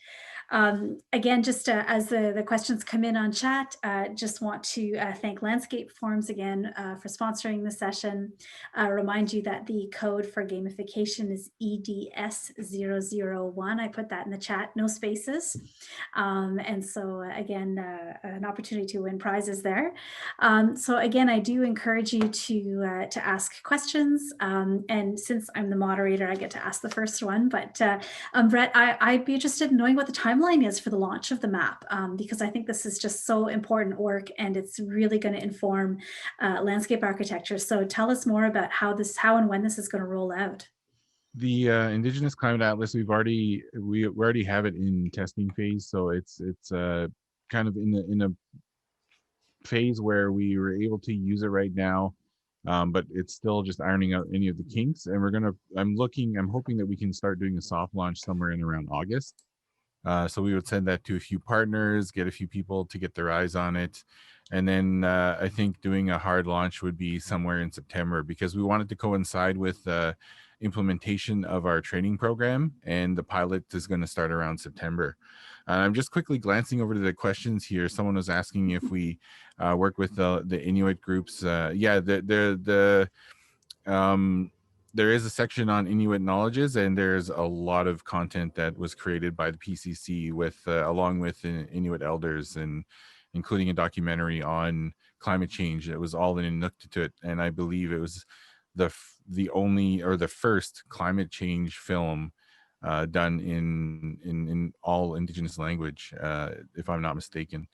Again, just as the questions come in on chat, just want to thank Landscape Forums again for sponsoring the session. Remind you that the code for gamification is EDS001. I put that in the chat, no spaces. And so again, an opportunity to win prizes there. So again, I do encourage you to ask questions. And since I'm the moderator, I get to ask the first one. But Brett, I'd be interested in knowing what the timeline is for the launch of the map, because I think this is just so important work, and it's really going to inform landscape architecture. So tell us more about how and when this is going to roll out. The Indigenous Climate Atlas, we already have it in testing phase, so it's kind of in a phase where we were able to use it right now, but it's still just ironing out any of the kinks. And I'm hoping that we can start doing a soft launch somewhere in around August. So we would send that to a few partners, get a few people to get their eyes on it. And then I think doing a hard launch would be somewhere in September, because we wanted to coincide with implementation of our training program, and the pilot is going to start around September. I'm just quickly glancing over to the questions here. Someone was asking if we work with the Inuit groups. Yeah, there is a section on Inuit knowledges, and there's a lot of content that was created by the PCC along with Inuit elders, and including a documentary on climate change. It was all in Inuktitut, and I believe it was the only or the first climate change film done in all Indigenous language, if I'm not mistaken.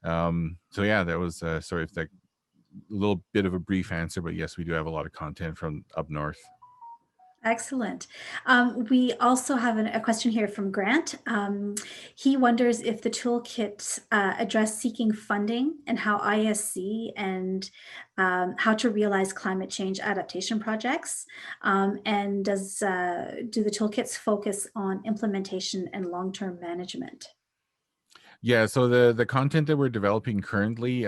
So yeah, that was sorry if that a little bit of a brief answer, but yes, we do have a lot of content from up north. Excellent. We also have a question here from Grant. He wonders if the toolkits address seeking funding and how ISC and how to realize climate change adaptation projects. And do the toolkits focus on implementation and long-term management? Yeah, so the content that we're developing currently,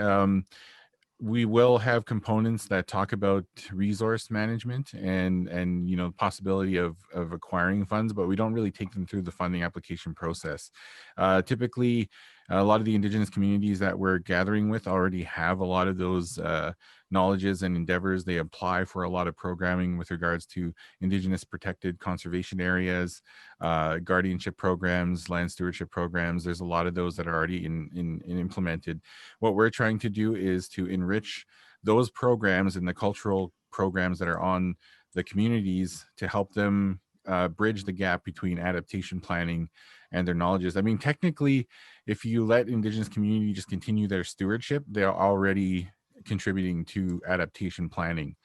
we will have components that talk about resource management and possibility of acquiring funds, but we don't really take them through the funding application process. Typically, a lot of the Indigenous communities that we're gathering with already have a lot of those knowledges and endeavors. They apply for a lot of programming with regards to Indigenous protected conservation areas, guardianship programs, land stewardship programs. There's a lot of those that are already implemented. What we're trying to do is to enrich those programs and the cultural programs that are on the communities to help them bridge the gap between adaptation planning and their knowledges. I mean, technically, if you let Indigenous community just continue their stewardship, they're already contributing to adaptation planning.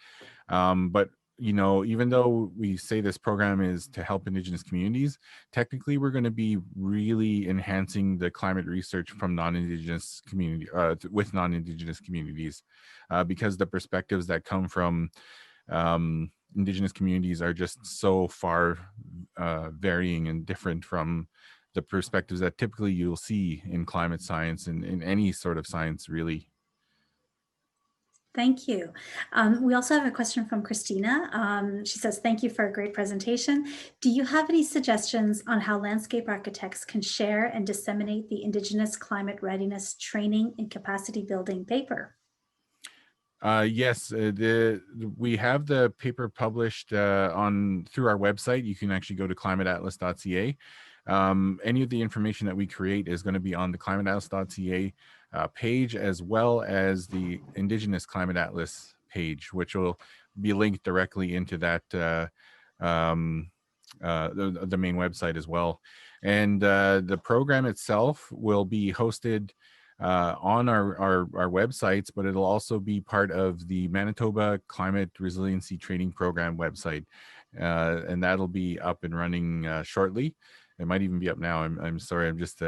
But even though we say this program is to help Indigenous communities, technically we're going to be really enhancing the climate research from non-Indigenous community with non-Indigenous communities, because the perspectives that come from Indigenous communities are just so far varying and different from the perspectives that typically you'll see in climate science and in any sort of science, really. Thank you. We also have a question from Christina. She says, thank you for a great presentation. Do you have any suggestions on how landscape architects can share and disseminate the Indigenous climate readiness training and capacity building paper? Yes, we have the paper published through our website. You can actually go to climateatlas.ca. Any of the information that we create is going to be on the climateatlas.ca page, as well as the Indigenous Climate Atlas page, which will be linked directly into that the main website as well. And the program itself will be hosted on our websites, but it'll also be part of the Manitoba Climate Resiliency Training Program website, and that'll be up and running shortly. It might even be up now. I'm sorry, I'm just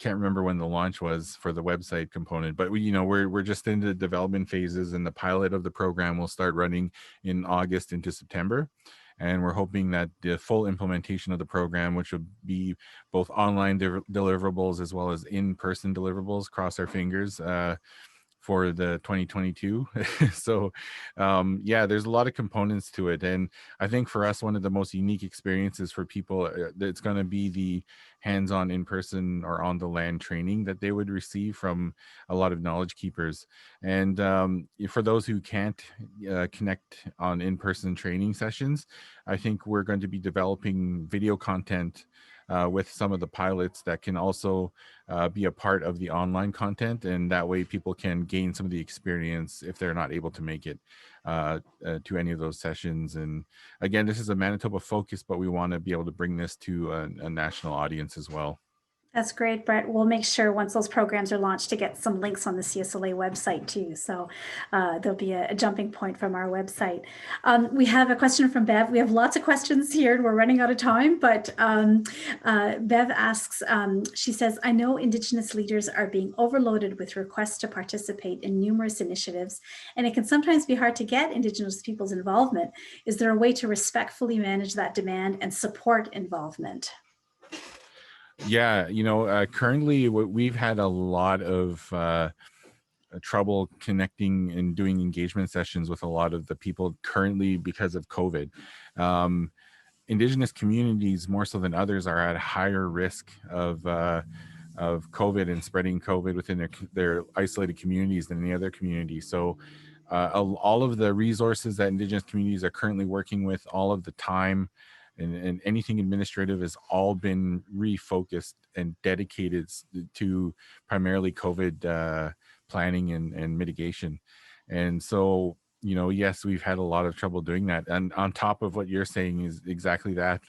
can't remember when the launch was for the website component, but we're just in the development phases, and the pilot of the program will start running in August into September. And we're hoping that the full implementation of the program, which will be both online deliverables as well as in-person deliverables, cross our fingers, for the 2022. So yeah, there's a lot of components to it. And I think for us, one of the most unique experiences for people, it's going to be the hands-on in-person or on the land training that they would receive from a lot of knowledge keepers. And for those who can't connect on in-person training sessions, I think we're going to be developing video content with some of the pilots that can also be a part of the online content, and that way people can gain some of the experience if they're not able to make it to any of those sessions. And again, this is a Manitoba focus, but we want to be able to bring this to a national audience as well. That's great, Brett. We'll make sure once those programs are launched to get some links on the CSLA website too. So there'll be a jumping point from our website. We have a question from Bev. We have lots of questions here and we're running out of time, but Bev asks, she says, I know Indigenous leaders are being overloaded with requests to participate in numerous initiatives, and it can sometimes be hard to get Indigenous people's involvement. Is there a way to respectfully manage that demand and support involvement? Yeah, currently we've had a lot of trouble connecting and doing engagement sessions with a lot of the people currently because of COVID. Indigenous communities, more so than others, are at a higher risk of COVID and spreading COVID within their isolated communities than any other community. So all of the resources that Indigenous communities are currently working with, all of the time, and anything administrative has all been refocused and dedicated to primarily COVID planning and mitigation. And so, yes, we've had a lot of trouble doing that. And on top of what you're saying is exactly that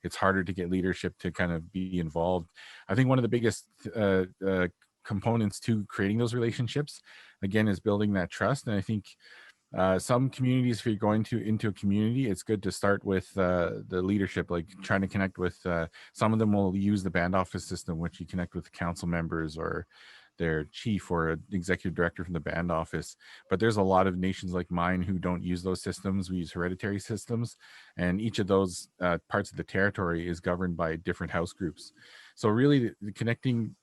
it's harder to get leadership to kind of be involved. I think one of the biggest components to creating those relationships, again, is building that trust. And I think Some communities, if you're going into a community, it's good to start with the leadership, like trying to connect with, some of them will use the band office system, which you connect with council members or their chief or an executive director from the band office. But there's a lot of nations like mine who don't use those systems. We use hereditary systems, and each of those parts of the territory is governed by different house groups. So really the connecting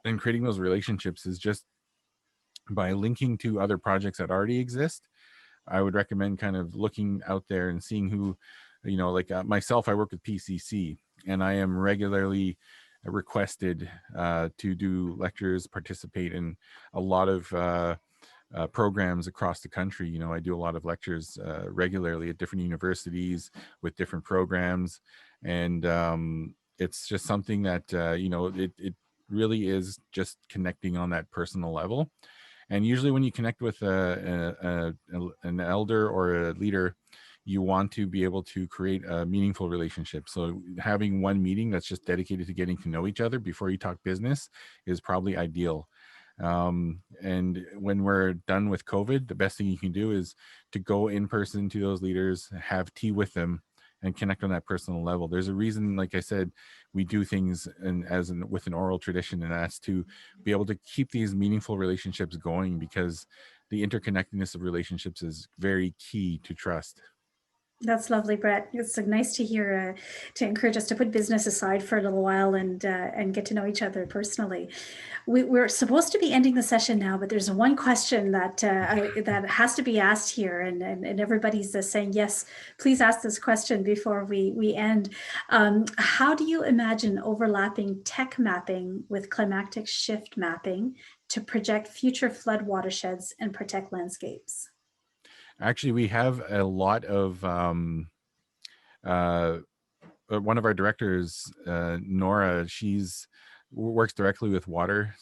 and creating those relationships is just by linking to other projects that already exist. I would recommend kind of looking out there and seeing who, like myself, I work with PCC, and I am regularly requested to do lectures, participate in a lot of programs across the country. I do a lot of lectures regularly at different universities with different programs, and it's just something that it really is just connecting on that personal level. And usually when you connect with an elder or a leader, you want to be able to create a meaningful relationship. So having one meeting that's just dedicated to getting to know each other before you talk business is probably ideal. And when we're done with COVID, the best thing you can do is to go in person to those leaders, have tea with them, and connect on that personal level. There's a reason, like I said, we do things with an oral tradition, and that's to be able to keep these meaningful relationships going, because the interconnectedness of relationships is very key to trust. That's lovely, Brett. It's nice to hear, to encourage us to put business aside for a little while and get to know each other personally. We're supposed to be ending the session now, but there's one question that that has to be asked here, and everybody's saying yes. Please ask this question before we end. How do you imagine overlapping tech mapping with climatic shift mapping to project future flood watersheds and protect landscapes? Actually, we have a lot of one of our directors, Nora, she's works directly with water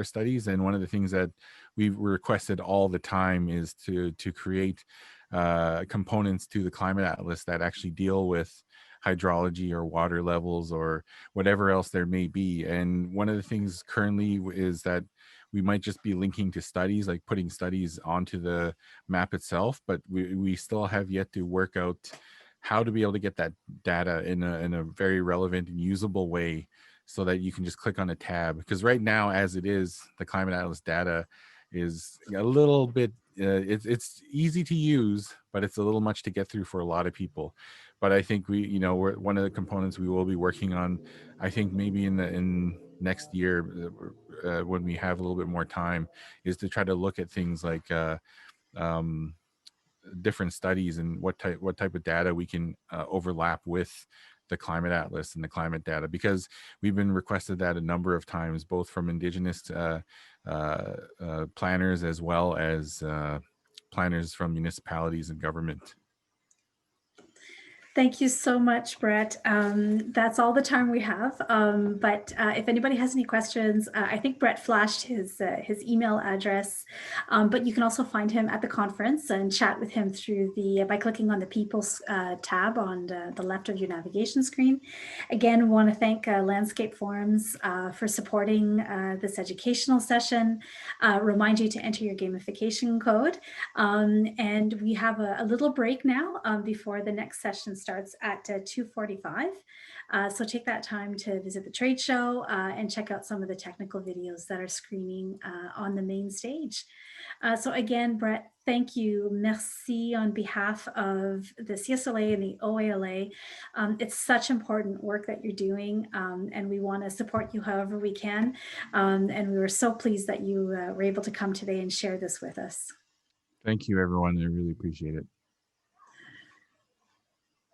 studies, and one of the things that we've requested all the time is to create components to the climate atlas that actually deal with hydrology or water levels or whatever else there may be. And one of the things currently is that we might just be linking to studies, like putting studies onto the map itself, but we still have yet to work out how to be able to get that data in a very relevant and usable way, so that you can just click on a tab. Because right now, as it is, the climate atlas data is a little bit, it's easy to use, but it's a little much to get through for a lot of people. But I think we're one of the components we will be working on, I think maybe in next year, when we have a little bit more time, is to try to look at things like different studies and what type of data we can overlap with the climate atlas and the climate data, because we've been requested that a number of times, both from Indigenous planners as well as planners from municipalities and government. Thank you so much, Brett. That's all the time we have. But if anybody has any questions, I think Brett flashed his email address, but you can also find him at the conference and chat with him through by clicking on the People's tab on the left of your navigation screen. Again, we want to thank Landscape Forums for supporting this educational session. Remind you to enter your gamification code. And we have a little break now before the next session starts at 2:45. So take that time to visit the trade show and check out some of the technical videos that are screening on the main stage. So again, Brett, thank you. Merci on behalf of the CSLA and the OALA. It's such important work that you're doing, and we want to support you however we can. And we were so pleased that you were able to come today and share this with us. Thank you, everyone. I really appreciate it.